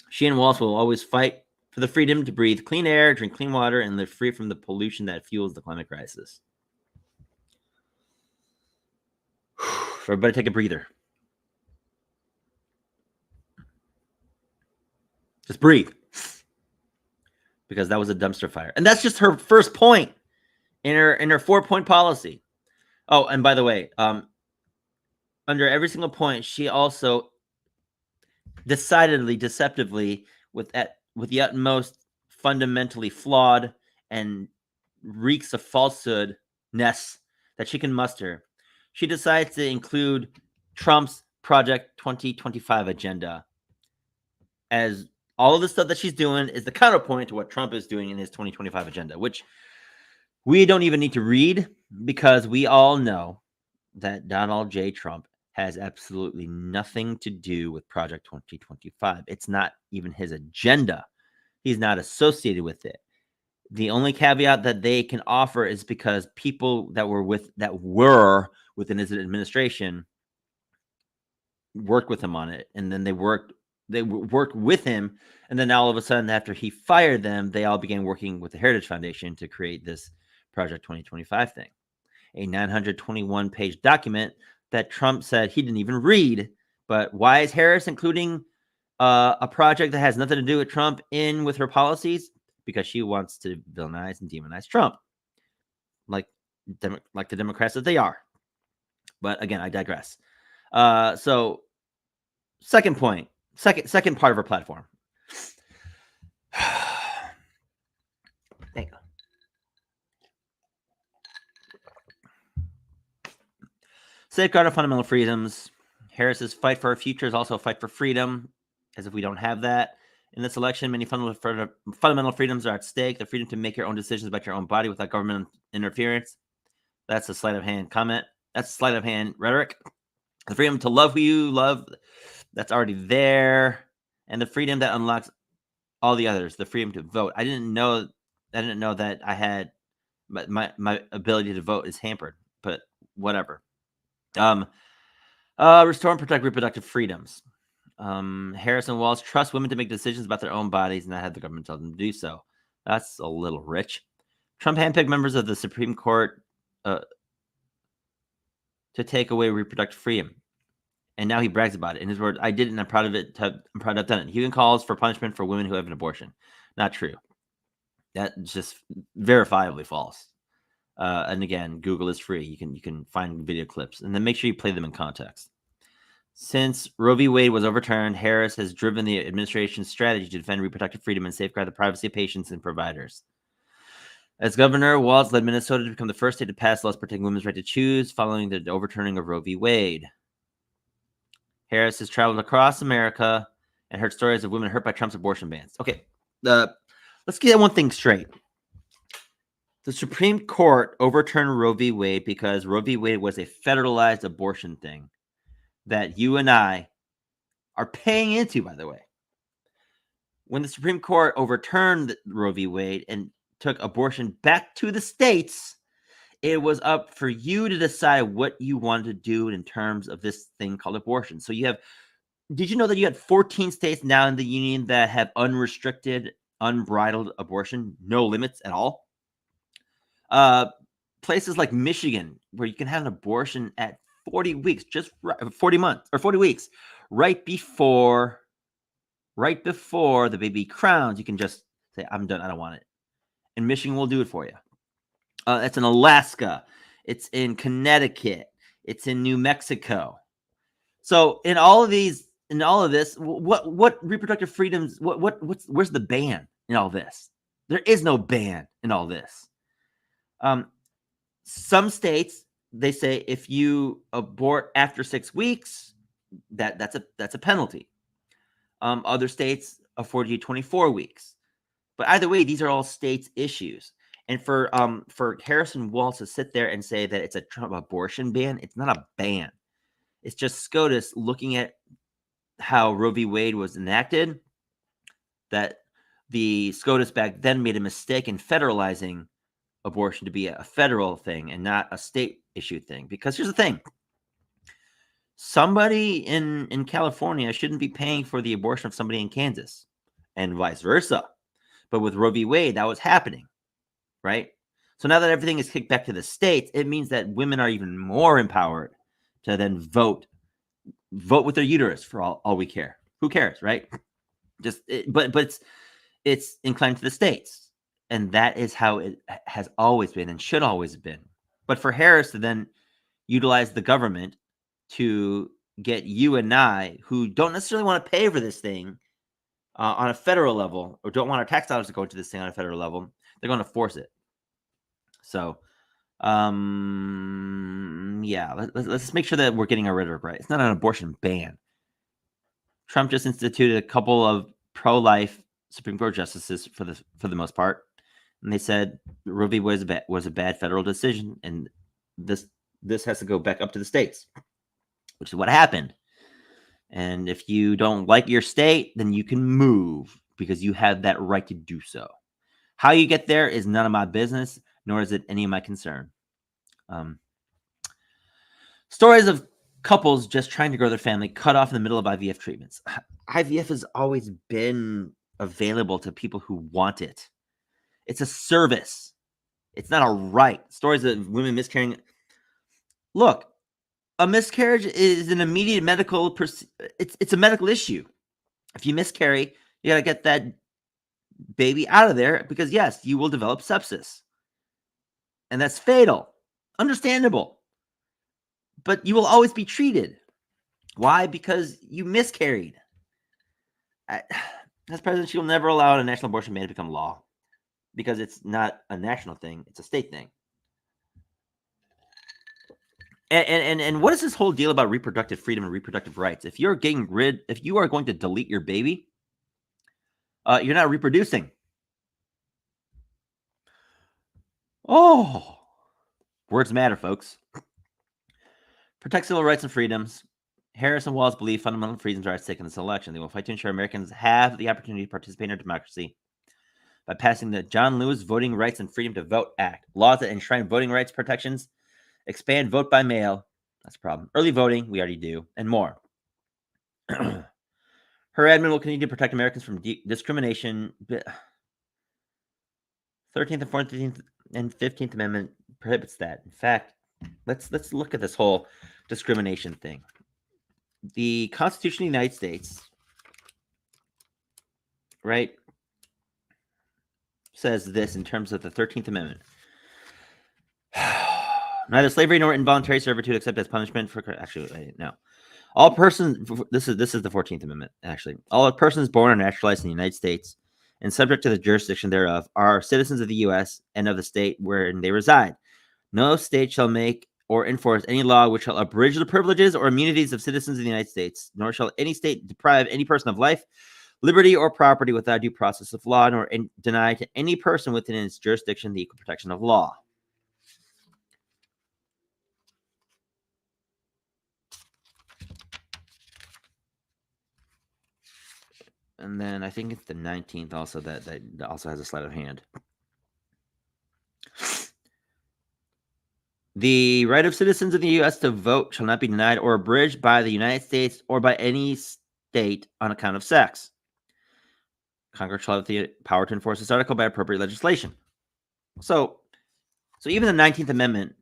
She and Walsh will always fight for the freedom to breathe clean air, drink clean water, and live free from the pollution that fuels the climate crisis. Everybody take a breather. Just breathe. Because that was a dumpster fire. And that's just her first point in her 4-point policy. Oh, and by the way, under every single point, she also deceptively, with the utmost fundamentally flawed and reeks of falsehoodness that she can muster, she decides to include Trump's Project 2025 agenda as all of the stuff that she's doing is the counterpoint to what Trump is doing in his 2025 agenda, which we don't even need to read because we all know that Donald J. Trump has absolutely nothing to do with Project 2025. It's not even his agenda. He's not associated with it. The only caveat that they can offer is because people that were within his administration worked with him on it, and then they worked with him, and then all of a sudden, after he fired them, they all began working with the Heritage Foundation to create this Project 2025 thing, a 921-page document that Trump said he didn't even read. But why is Harris including a project that has nothing to do with Trump in with her policies? Because she wants to villainize and demonize Trump, like the Democrats that they are. But again, I digress. So second point, second part of her platform. Thank you. Safeguard our fundamental freedoms. Harris's fight for our future is also a fight for freedom, as if we don't have that. In this election, many fundamental freedoms are at stake. The freedom to make your own decisions about your own body without government interference. That's a sleight of hand comment. That's sleight of hand rhetoric. The freedom to love who you love, that's already there. And the freedom that unlocks all the others, the freedom to vote. I didn't know that I had my ability to vote is hampered, but whatever. Restore and protect reproductive freedoms. Harris and Walsh trust women to make decisions about their own bodies and not have the government tell them to do so. That's a little rich. Trump handpicked members of the Supreme Court to take away reproductive freedom. And now he brags about it. In his words, I did it and I'm proud of it. I'm proud I've done it. He even calls for punishment for women who have an abortion. Not true. That's just verifiably false. And again, Google is free. You can find video clips and then make sure you play them in context. Since Roe v. Wade was overturned, Harris has driven the administration's strategy to defend reproductive freedom and safeguard the privacy of patients and providers. As governor, Walz led Minnesota to become the first state to pass laws protecting women's right to choose following the overturning of Roe v. Wade. Harris has traveled across America and heard stories of women hurt by Trump's abortion bans. Okay, let's get one thing straight. The Supreme Court overturned Roe v. Wade because Roe v. Wade was a federalized abortion thing that you and I are paying into, by the way. When the Supreme Court overturned Roe v. Wade and took abortion back to the states, it was up for you to decide what you wanted to do in terms of this thing called abortion. So did you know that you had 14 states now in the union that have unrestricted, unbridled abortion, no limits at all? Places like Michigan, where you can have an abortion at 40 weeks, just 40 months or 40 weeks, right before the baby crowns, you can just say, I'm done, I don't want it. And Michigan will do it for you. It's in Alaska. It's in Connecticut. It's in New Mexico. So in all of this, what reproductive freedoms, where's the ban in all this? There is no ban in all this. Some states, they say if you abort after 6 weeks, that's a penalty. Other states afford you 24 weeks. But either way, these are all states' issues. And for Harrison Walz to sit there and say that it's a Trump abortion ban, it's not a ban. It's just SCOTUS looking at how Roe v. Wade was enacted, that the SCOTUS back then made a mistake in federalizing abortion to be a federal thing and not a state issue thing. Because here's the thing. Somebody in California shouldn't be paying for the abortion of somebody in Kansas and vice versa. But with Roe v. Wade, that was happening, right? So now that everything is kicked back to the states, it means that women are even more empowered to then vote with their uterus for all we care. Who cares, right? But it's inclined to the states. And that is how it has always been and should always have been. But for Harris to then utilize the government to get you and I, who don't necessarily want to pay for this thing on a federal level, or don't want our tax dollars to go into this thing on a federal level, they're going to force it. So, yeah, let's make sure that we're getting our rhetoric right. It's not an abortion ban. Trump just instituted a couple of pro-life Supreme Court justices for the most part, and they said Roe v. Wade was a bad federal decision, and this has to go back up to the states, which is what happened. And if you don't like your state, then you can move because you have that right to do so. How you get there is none of my business, nor is it any of my concern. Stories of couples just trying to grow their family cut off in the middle of IVF treatments. IVF has always been available to people who want it. It's a service. It's not a right. Stories of women miscarrying. Look, a miscarriage is an immediate medical. It's a medical issue. If you miscarry, you got to get that baby out of there because, yes, you will develop sepsis. And that's fatal. Understandable. But you will always be treated. Why? Because you miscarried. As president, she will never allow a national abortion ban to become law because it's not a national thing. It's a state thing. And what is this whole deal about reproductive freedom and reproductive rights? If you are going to delete your baby, you're not reproducing. Oh, words matter, folks. Protect civil rights and freedoms. Harris and Walz believe fundamental freedoms are at stake in this election. They will fight to ensure Americans have the opportunity to participate in our democracy by passing the John Lewis Voting Rights and Freedom to Vote Act. Laws that enshrine voting rights protections, expand vote by mail. That's a problem. Early voting, we already do, and more. Her admin will continue to protect Americans from discrimination. 13th and 14th and 15th Amendment prohibits that. In fact, let's look at this whole discrimination thing. The Constitution of the United States, right, says this in terms of the 13th Amendment. Neither slavery nor involuntary servitude except as punishment for no. All persons, this is the 14th Amendment, actually. All persons born or naturalized in the United States and subject to the jurisdiction thereof are citizens of the U.S. and of the state wherein they reside. No state shall make or enforce any law which shall abridge the privileges or immunities of citizens of the United States, nor shall any state deprive any person of life, liberty or property without due process of law, nor deny to any person within its jurisdiction the equal protection of law. And then I think it's the 19th also that also has a sleight of hand. The right of citizens of the U.S. to vote shall not be denied or abridged by the United States or by any state on account of sex. Congress shall have the power to enforce this article by appropriate legislation. So even the 19th Amendment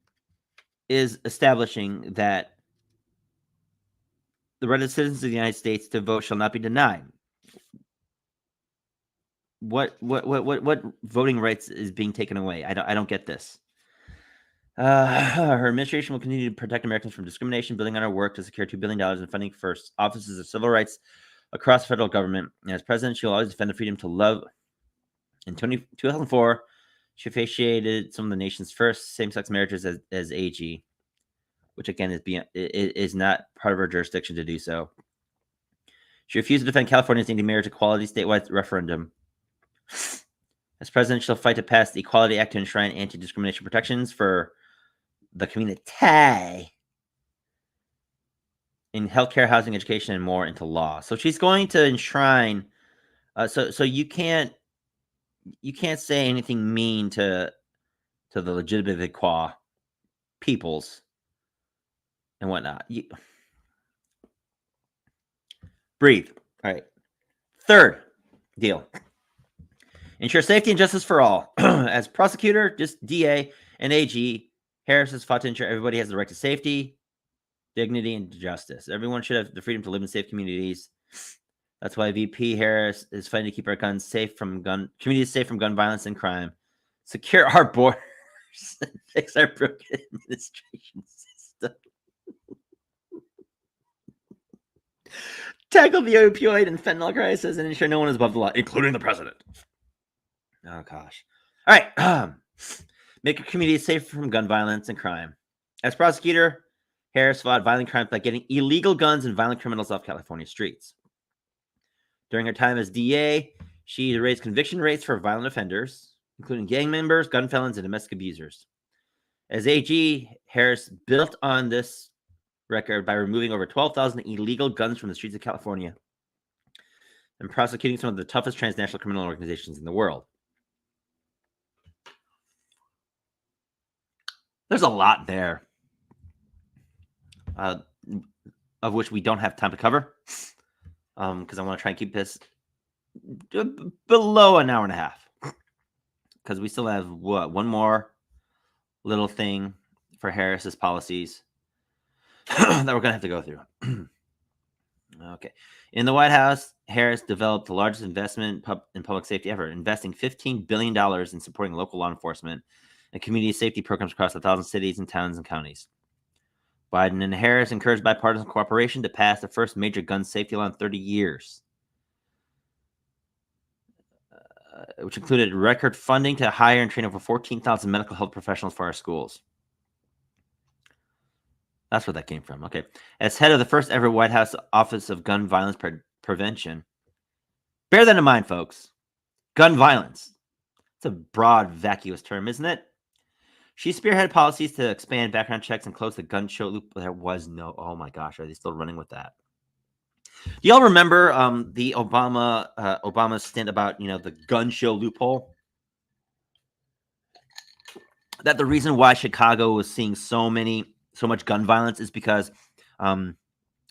is establishing that the right of citizens of the United States to vote shall not be denied. What voting rights is being taken away? I don't get this. Her administration will continue to protect Americans from discrimination, building on our work to secure $2 billion in funding for offices of civil rights across the federal government. And as president, she will always defend the freedom to love. In 2004, she officiated some of the nation's first same-sex marriages as AG, which again is not part of her jurisdiction to do so. She refused to defend California's anti-marriage equality statewide referendum. As president, she'll fight to pass the Equality Act to enshrine anti-discrimination protections for the community in healthcare, housing, education, and more into law. So she's going to enshrine. So you can't say anything mean to the legitimate qua peoples and whatnot. Breathe. All right. Third deal. Ensure safety and justice for all. As prosecutor, just DA, and AG, Harris has fought to ensure everybody has the right to safety, dignity, and justice. Everyone should have the freedom to live in safe communities. That's why VP Harris is fighting to keep our communities safe from gun violence and crime, secure our borders, and fix our broken administration system. Tackle the opioid and fentanyl crisis and ensure no one is above the law, including the president. Oh, gosh. All right. Make a community safe from gun violence and crime. As prosecutor, Harris fought violent crime by getting illegal guns and violent criminals off California streets. During her time as DA, she raised conviction rates for violent offenders, including gang members, gun felons, and domestic abusers. As AG, Harris built on this record by removing over 12,000 illegal guns from the streets of California and prosecuting some of the toughest transnational criminal organizations in the world. There's a lot there, of which we don't have time to cover, because I want to try and keep this below an hour and a half, because we still have one more little thing for Harris's policies that we're going to have to go through. Okay. In the White House, Harris developed the largest investment in public safety ever, investing $15 billion in supporting local law enforcement and community safety programs across 1,000 cities and towns and counties. Biden and Harris encouraged bipartisan cooperation to pass the first major gun safety law in 30 years, which included record funding to hire and train over 14,000 medical health professionals for our schools. That's where that came from. Okay. As head of the first ever White House Office of Gun Violence Prevention, bear that in mind, folks. Gun violence. It's a broad, vacuous term, isn't it? She spearheaded policies to expand background checks and close the gun show loop. There was no, oh my gosh, are they still running with that? Do y'all remember the Obama stint about, the gun show loophole? That the reason why Chicago was seeing so much gun violence is because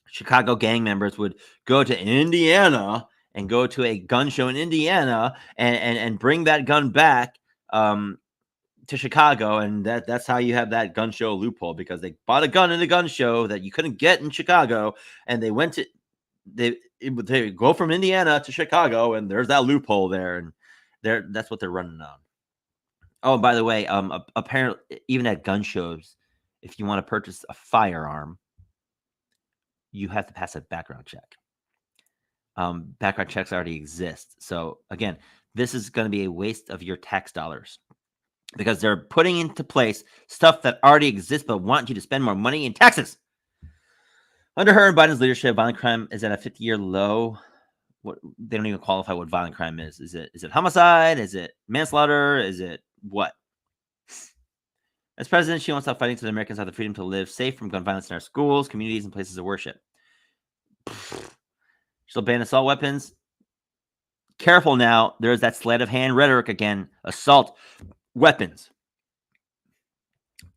Chicago gang members would go to Indiana and go to a gun show in Indiana and bring that gun back to Chicago, and that's how you have that gun show loophole, because they bought a gun in a gun show that you couldn't get in Chicago, and they go from Indiana to Chicago, and there's that loophole there, and that's what they're running on. Oh, by the way, apparently even at gun shows, if you want to purchase a firearm, you have to pass a background check. Background checks already exist. So again, this is going to be a waste of your tax dollars, because they're putting into place stuff that already exists but want you to spend more money in taxes. Under her and Biden's leadership, violent crime is at a 50-year low, what they don't even qualify what violent crime is. Is it homicide? Is it manslaughter? Is it what? As president, she wants to stop fighting so that Americans have the freedom to live safe from gun violence in our schools, communities, and places of worship. She'll ban assault weapons. Careful now. There's that sleight of hand rhetoric again. Assault weapons.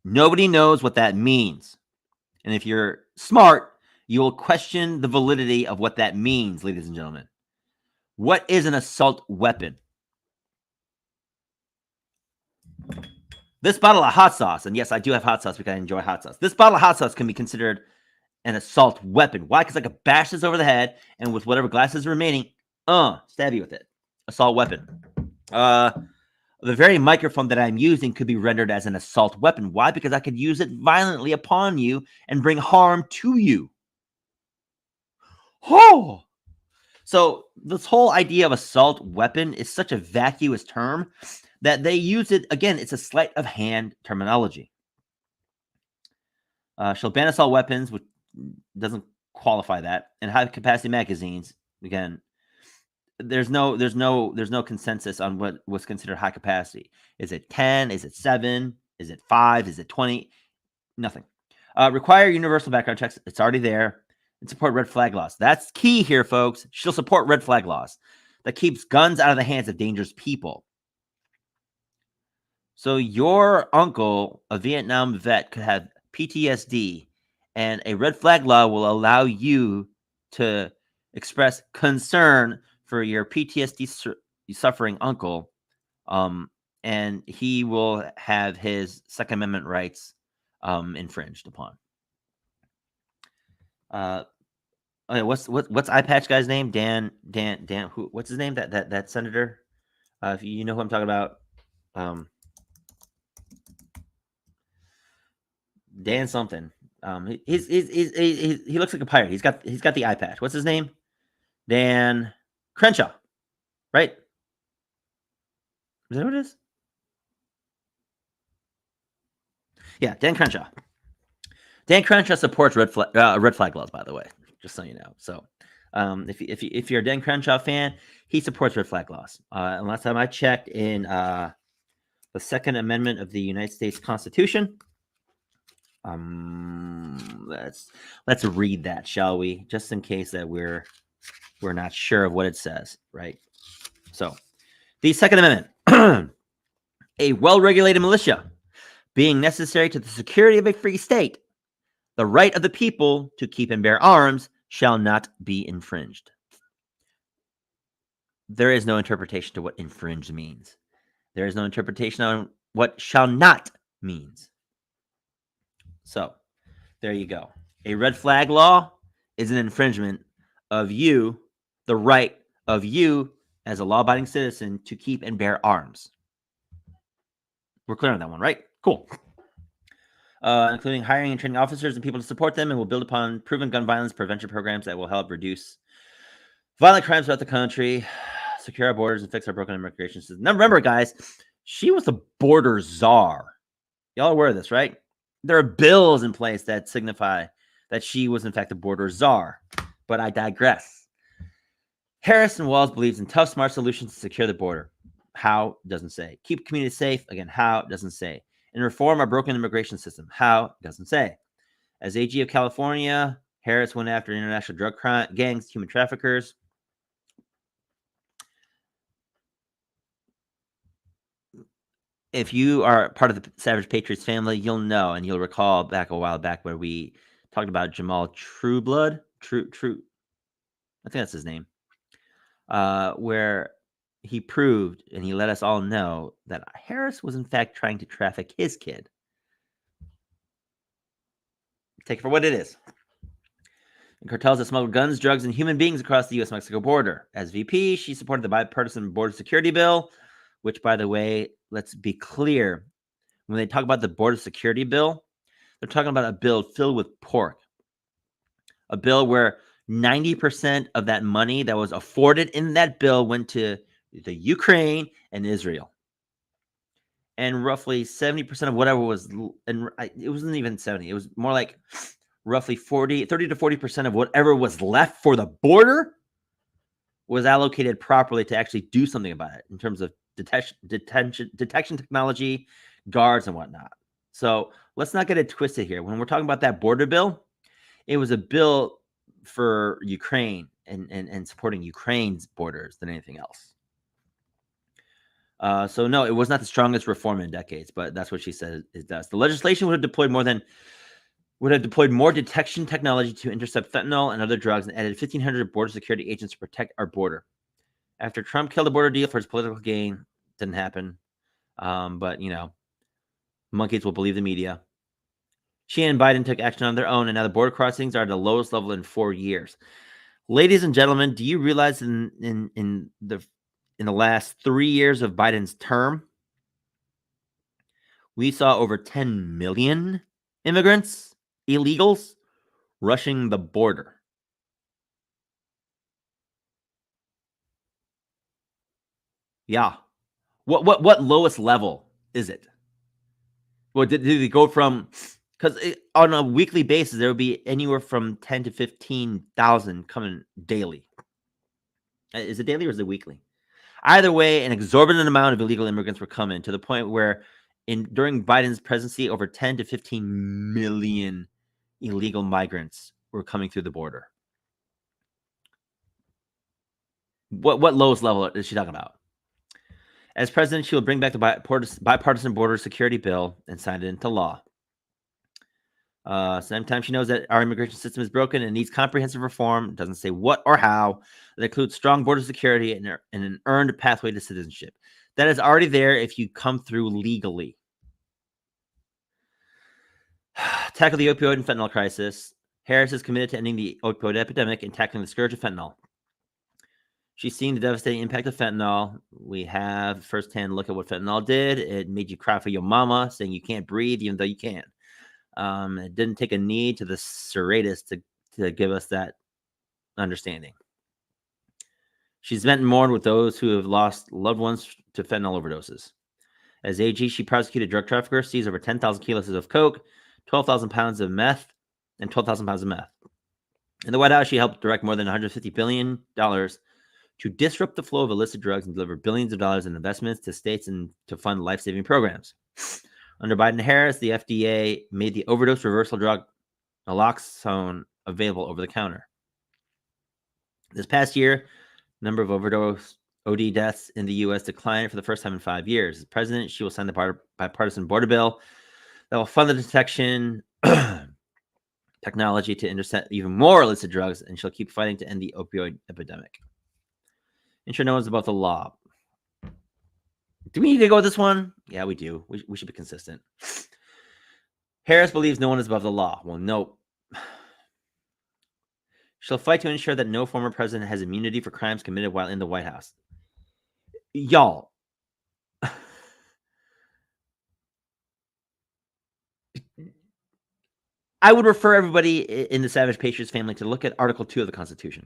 Nobody knows what that means. And if you're smart, you will question the validity of what that means, ladies and gentlemen. What is an assault weapon? This bottle of hot sauce, and yes, I do have hot sauce because I enjoy hot sauce. This bottle of hot sauce can be considered an assault weapon. Why? Because I could bash this over the head, and with whatever glasses remaining, stab you with it. Assault weapon. The very microphone that I'm using could be rendered as an assault weapon. Why? Because I could use it violently upon you and bring harm to you. Oh! So this whole idea of assault weapon is such a vacuous term that they use it, again, it's a sleight of hand terminology. She'll ban assault weapons, which doesn't qualify that, and high capacity magazines. Again, there's no consensus on what was considered high capacity. Is it 10? Is it 7? Is it 5? Is it 20? Nothing. Require universal background checks. It's already there. And support red flag laws. That's key here, folks. She'll support red flag laws that keeps guns out of the hands of dangerous people. So your uncle, a Vietnam vet, could have PTSD, and a red flag law will allow you to express concern for your PTSD suffering uncle, and he will have his Second Amendment rights infringed upon. Okay, what's eye patch guy's name? Dan. Who? What's his name? That senator. If you know who I'm talking about, Dan something. He looks like a pirate. He's got the eye patch. What's his name? Dan Crenshaw, right? Is that what it is? Yeah, Dan Crenshaw. Dan Crenshaw supports red flag laws, by the way, just so you know. So, if you're a Dan Crenshaw fan, he supports red flag laws. And last time I checked, in the Second Amendment of the United States Constitution, let's read that, shall we? Just in case that we're not sure of what it says, right? So, the Second Amendment, a well-regulated militia being necessary to the security of a free state, the right of the people to keep and bear arms shall not be infringed. There is no interpretation to what infringe means. There is no interpretation on what shall not means. So, there you go. A red flag law is an infringement of you, the right of you as a law-abiding citizen to keep and bear arms. We're clear on that one, right? Cool. Including hiring and training officers and people to support them, and will build upon proven gun violence prevention programs that will help reduce violent crimes throughout the country, secure our borders, and fix our broken immigration system. Now, remember, guys, she was the border czar. Y'all are aware of this, right? There are bills in place that signify that she was, in fact, the border czar. But I digress. Harris and Walz believes in tough, smart solutions to secure the border. How? Doesn't say. Keep communities safe. Again, how? Doesn't say. And reform our broken immigration system. How? Doesn't say. As AG of California, Harris went after international drug gangs, human traffickers. If you are part of the Savage Patriots family, you'll know, and you'll recall back a while back where we talked about Jamal Trueblood. True. I think that's his name. Where he proved, and he let us all know, that Harris was in fact trying to traffic his kid. Take it for what it is. And cartels that smuggle guns, drugs, and human beings across the U.S.-Mexico border. As VP, she supported the bipartisan border security bill, which, by the way, let's be clear. When they talk about the border security bill, they're talking about a bill filled with pork. A bill where 90% of that money that was afforded in that bill went to the Ukraine and Israel. And roughly 70% of whatever was, and it wasn't even 70, it was more like roughly 30 to 40% of whatever was left for the border was allocated properly to actually do something about it in terms of detection technology, guards, and whatnot. So let's not get it twisted here. When we're talking about that border bill, it was a bill for Ukraine and supporting Ukraine's borders than anything else. So no, it was not the strongest reform in decades, but that's what she said it does. The legislation would have deployed more detection technology to intercept fentanyl and other drugs and added 1,500 border security agents to protect our border. After Trump killed the border deal for his political gain, didn't happen. But, monkeys will believe the media. She and Biden took action on their own, and now the border crossings are at the lowest level in 4 years. Ladies and gentlemen, do you realize in the last 3 years of Biden's term, we saw over 10 million immigrants, illegals, rushing the border? Yeah. What lowest level is it? Well, did they go from, because on a weekly basis, there would be anywhere from 10 to 15,000 coming daily. Is it daily or is it weekly? Either way, an exorbitant amount of illegal immigrants were coming to the point where during Biden's presidency, over 10 to 15 million illegal migrants were coming through the border. What lowest level is she talking about? As president, she will bring back the bipartisan border security bill and sign it into law. Sometimes she knows that our immigration system is broken and needs comprehensive reform. Doesn't say what or how. It includes strong border security and an earned pathway to citizenship. That is already there if you come through legally. Tackle the opioid and fentanyl crisis. Harris is committed to ending the opioid epidemic and tackling the scourge of fentanyl. She's seen the devastating impact of fentanyl. We have firsthand look at what fentanyl did. It made you cry for your mama, saying you can't breathe even though you can. It didn't take a knee to the serratists to give us that understanding. She's met and mourned with those who have lost loved ones to fentanyl overdoses. As AG, she prosecuted drug traffickers, seized over 10,000 kilos of coke, 12,000 pounds of meth, and 12,000 pounds of meth. In the White House, she helped direct more than $150 billion to disrupt the flow of illicit drugs and deliver billions of dollars in investments to states and to fund life-saving programs. Under Biden and Harris, the FDA made the overdose reversal drug naloxone available over the counter. This past year, the number of overdose OD deaths in the U.S. declined for the first time in 5 years. As president, she will sign the bipartisan border bill that will fund the detection technology to intercept even more illicit drugs, and she'll keep fighting to end the opioid epidemic. Ensure no one's above the law. Do we need to go with this one? Yeah, we do. We should be consistent. Harris believes no one is above the law. Well, no. She'll fight to ensure that no former president has immunity for crimes committed while in the White House. Y'all. I would refer everybody in the Savage Patriots family to look at Article 2 of the Constitution.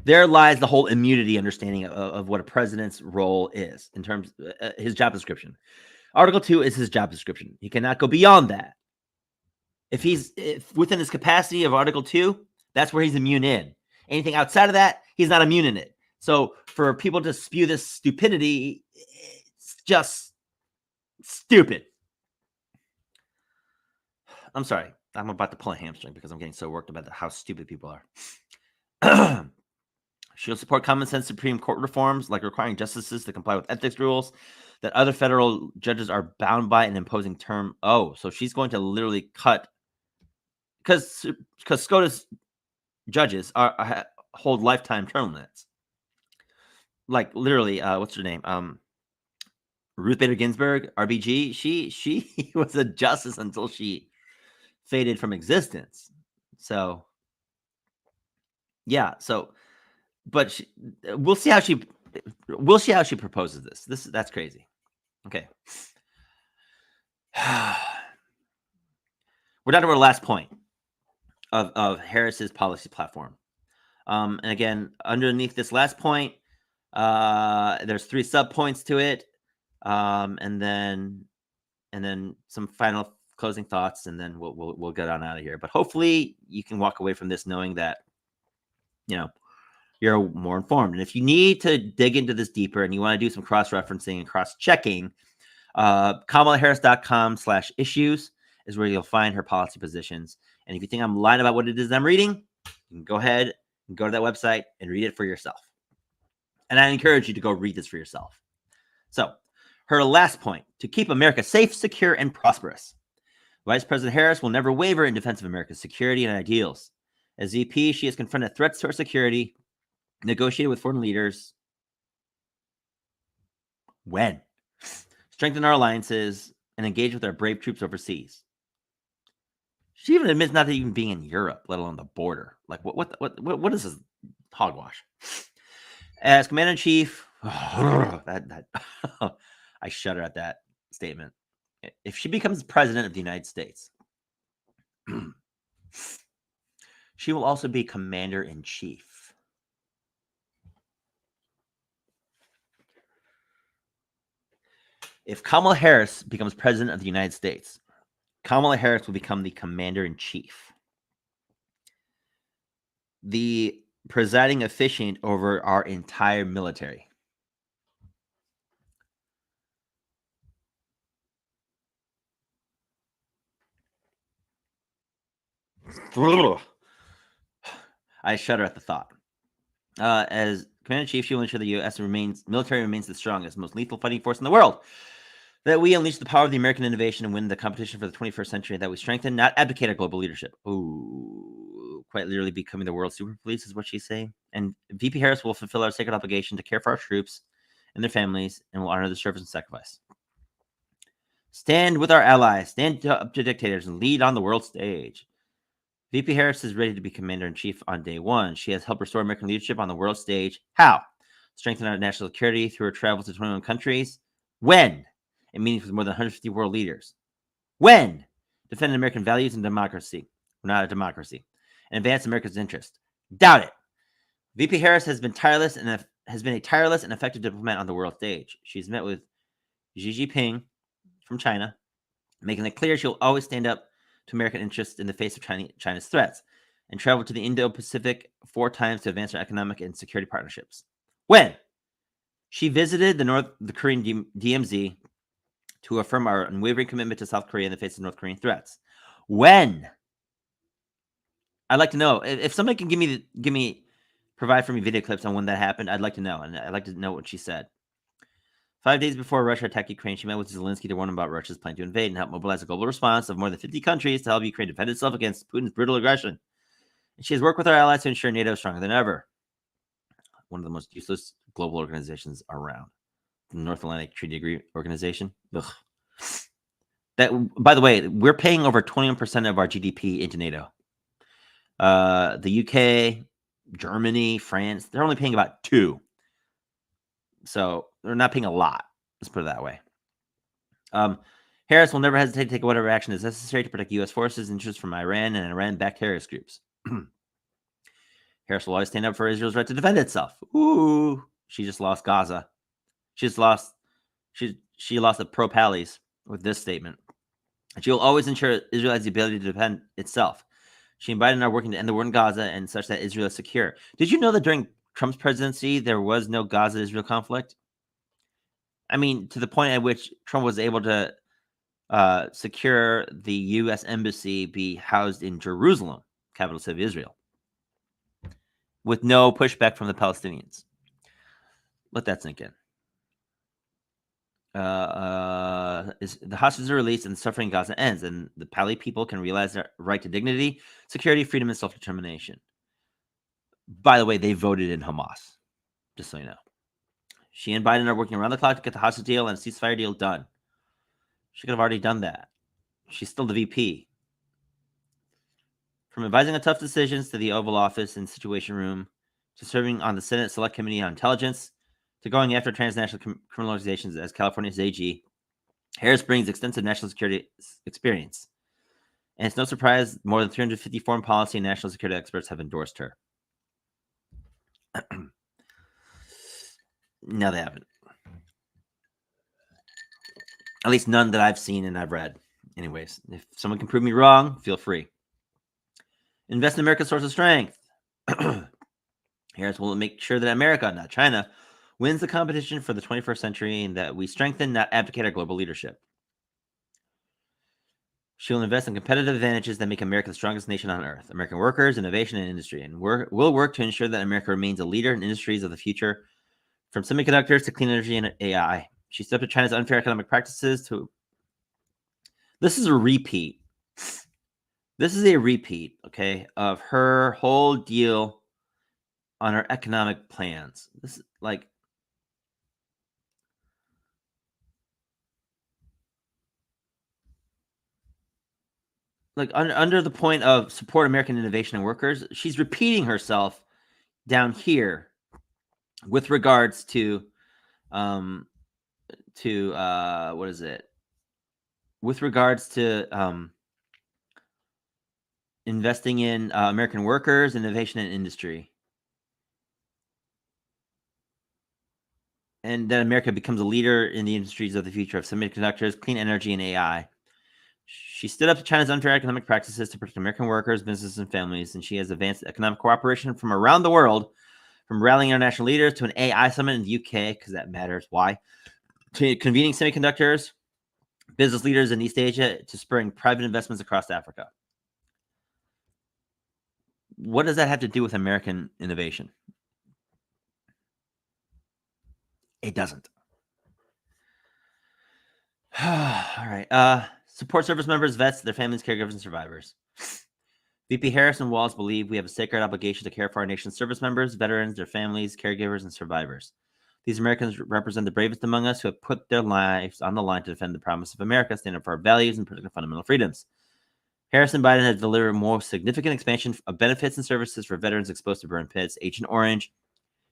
There lies the whole immunity understanding of what a president's role is in terms of his job description. Article 2 is his job description. He cannot go beyond that. If within his capacity of Article 2, that's where he's immune in. Anything outside of that, he's not immune in it. So for people to spew this stupidity, it's just stupid. I'm sorry. I'm about to pull a hamstring because I'm getting so worked about how stupid people are. She'll support common sense Supreme Court reforms, like requiring justices to comply with ethics rules that other federal judges are bound by and imposing term. Oh, so she's going to literally cut, because SCOTUS judges hold lifetime term limits. Like literally, what's her name? Ruth Bader Ginsburg, RBG. She was a justice until she faded from existence. So yeah, but we'll see how she proposes this. That's crazy. Okay. We're down to our last point of Harris's policy platform. And again, underneath this last point, there's 3 subpoints to it. And then some final closing thoughts, and then we'll get on out of here. But hopefully you can walk away from this knowing that, you're more informed. And if you need to dig into this deeper and you want to do some cross-referencing and cross-checking, KamalaHarris.com/issues is where you'll find her policy positions. And if you think I'm lying about what it is I'm reading, you can go ahead and go to that website and read it for yourself. And I encourage you to go read this for yourself. So, her last point: to keep America safe, secure, and prosperous. Vice President Harris will never waver in defense of America's security and ideals. As VP, she has confronted threats to our security, negotiated with foreign leaders. When? Strengthen our alliances, and engage with our brave troops overseas. She even admits not even being in Europe, let alone the border. Like, what is this hogwash? As Commander-in-Chief, I shudder at that statement. If she becomes president of the United States, she will also be commander-in-chief. If Kamala Harris becomes president of the United States, Kamala Harris will become the commander-in-chief, the presiding officiant over our entire military. I shudder at the thought. As Commander-in-Chief, she will ensure the U.S. military remains the strongest, most lethal fighting force in the world. That we unleash the power of the American innovation and win the competition for the 21st century. That we strengthen, not abdicate our global leadership. Ooh, quite literally becoming the world's super police is what she's saying. And VP Harris will fulfill our sacred obligation to care for our troops and their families, and will honor the service and sacrifice. Stand with our allies, stand up to dictators, and lead on the world stage. VP Harris is ready to be commander-in-chief on day one. She has helped restore American leadership on the world stage. How? Strengthen our national security through her travels to 21 countries. When? In meetings with more than 150 world leaders. When? Defend American values and democracy. We're not a democracy. And advance America's interest. Doubt it. VP Harris has been a tireless and effective diplomat on the world stage. She's met with Xi Jinping from China, making it clear she'll always stand up to American interests in the face of China's threats, and traveled to the Indo-Pacific 4 times to advance our economic and security partnerships. When? She visited the Korean DMZ to affirm our unwavering commitment to South Korea in the face of North Korean threats. When? I'd like to know. If somebody can provide for me video clips on when that happened, I'd like to know, and I'd like to know what she said. 5 days before Russia attacked Ukraine, she met with Zelensky to warn him about Russia's plan to invade and help mobilize a global response of more than 50 countries to help Ukraine defend itself against Putin's brutal aggression. And she has worked with our allies to ensure NATO is stronger than ever. One of the most useless global organizations around. The North Atlantic Treaty Organization. Ugh. That, by the way, we're paying over 21% of our GDP into NATO. The UK, Germany, France, they're only paying about 2%. So they're not paying a lot. Let's put it that way. Harris will never hesitate to take whatever action is necessary to protect U.S. forces' interests from Iran and Iran-backed terrorist groups. Harris will always stand up for Israel's right to defend itself. Ooh, she just lost Gaza. She lost the pro-Pallies with this statement. She will always ensure Israel has the ability to defend itself. She and Biden are working to end the war in Gaza and such that Israel is secure. Did you know that during Trump's presidency, there was no Gaza-Israel conflict? I mean, to the point at which Trump was able to secure the U.S. embassy be housed in Jerusalem, capital city of Israel, with no pushback from the Palestinians. Let that sink in. The hostages are released and the suffering in Gaza ends, and the Pali people can realize their right to dignity, security, freedom, and self-determination. By the way, they voted in Hamas, just so you know. She and Biden are working around the clock to get the hostage deal and a ceasefire deal done. She could have already done that. She's still the VP. From advising on tough decisions to the Oval Office and Situation Room, to serving on the Senate Select Committee on Intelligence, to going after transnational criminal organizations as California's AG, Harris brings extensive national security experience. And it's no surprise more than 350 foreign policy and national security experts have endorsed her. No, they haven't. At least none that I've seen and I've read. Anyways, if someone can prove me wrong, feel free. Invest in America's source of strength. Harris will make sure that America, not China, wins the competition for the 21st century and that we strengthen, not abdicate our global leadership. She will invest in competitive advantages that make America the strongest nation on earth, American workers, innovation, and industry, and will work to ensure that America remains a leader in industries of the future, from semiconductors to clean energy and AI. She stepped up China's unfair economic practices to... This is a repeat. This is a repeat, okay, of her whole deal on her economic plans. This is like... under the point of support American innovation and workers, she's repeating herself down here with regards to what is it? With regards to investing in American workers, innovation, and industry. And that America becomes a leader in the industries of the future of semiconductors, clean energy, and AI. She stood up to China's unfair economic practices to protect American workers, businesses, and families, and she has advanced economic cooperation from around the world, from rallying international leaders to an AI summit in the UK, because that matters. Why? To convening semiconductors, business leaders in East Asia, to spurring private investments across Africa. What does that have to do with American innovation? It doesn't. All right. Support service members, vets, their families, caregivers, and survivors. VP Harris and Walz believe we have a sacred obligation to care for our nation's service members, veterans, their families, caregivers, and survivors. These Americans represent the bravest among us who have put their lives on the line to defend the promise of America, stand up for our values, and protect our fundamental freedoms. Harris and Biden have delivered a more significant expansion of benefits and services for veterans exposed to burn pits, Agent Orange,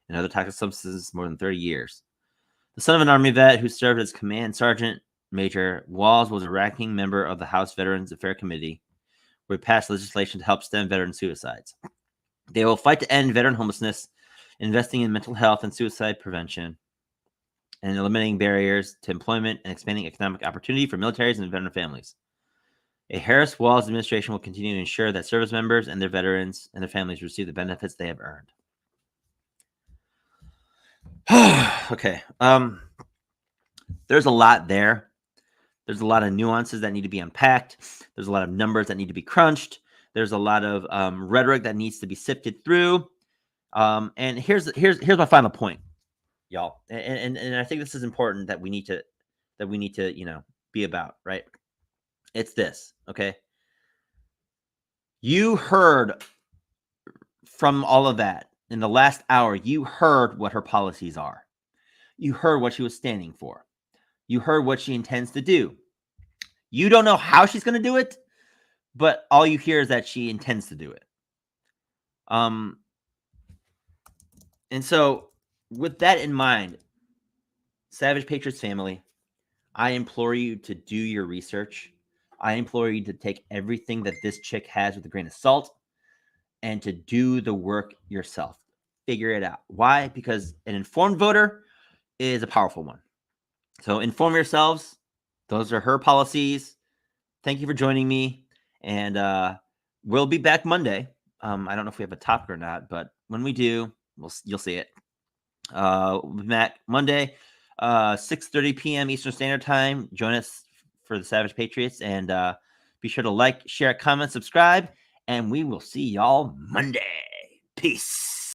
and other toxic substances more than 30 years. The son of an Army vet who served as Command Sergeant Major, Walz was a ranking member of the House Veterans Affairs Committee, where he passed legislation to help stem veteran suicides. They will fight to end veteran homelessness, investing in mental health and suicide prevention, and eliminating barriers to employment and expanding economic opportunity for militaries and veteran families. A Harris-Walz administration will continue to ensure that service members and their veterans and their families receive the benefits they have earned. Okay. There's a lot there. There's a lot of nuances that need to be unpacked. There's a lot of numbers that need to be crunched. There's a lot of rhetoric that needs to be sifted through. And here's my final point, y'all. And I think this is important that we need to be about, right? It's this, okay? You heard from all of that in the last hour. You heard what her policies are. You heard what she was standing for. You heard what she intends to do. You don't know how she's going to do it, but all you hear is that she intends to do it. And so with that in mind, Savage Patriots family, I implore you to do your research. I implore you to take everything that this chick has with a grain of salt and to do the work yourself. Figure it out. Why? Because an informed voter is a powerful one. So inform yourselves. Those are her policies. Thank you for joining me. And we'll be back Monday. I don't know if we have a topic or not, but when we do, you'll see it. We'll be back Monday, 6:30 p.m. Eastern Standard Time. Join us for the Savage Patriots. And be sure to like, share, comment, subscribe. And we will see y'all Monday. Peace.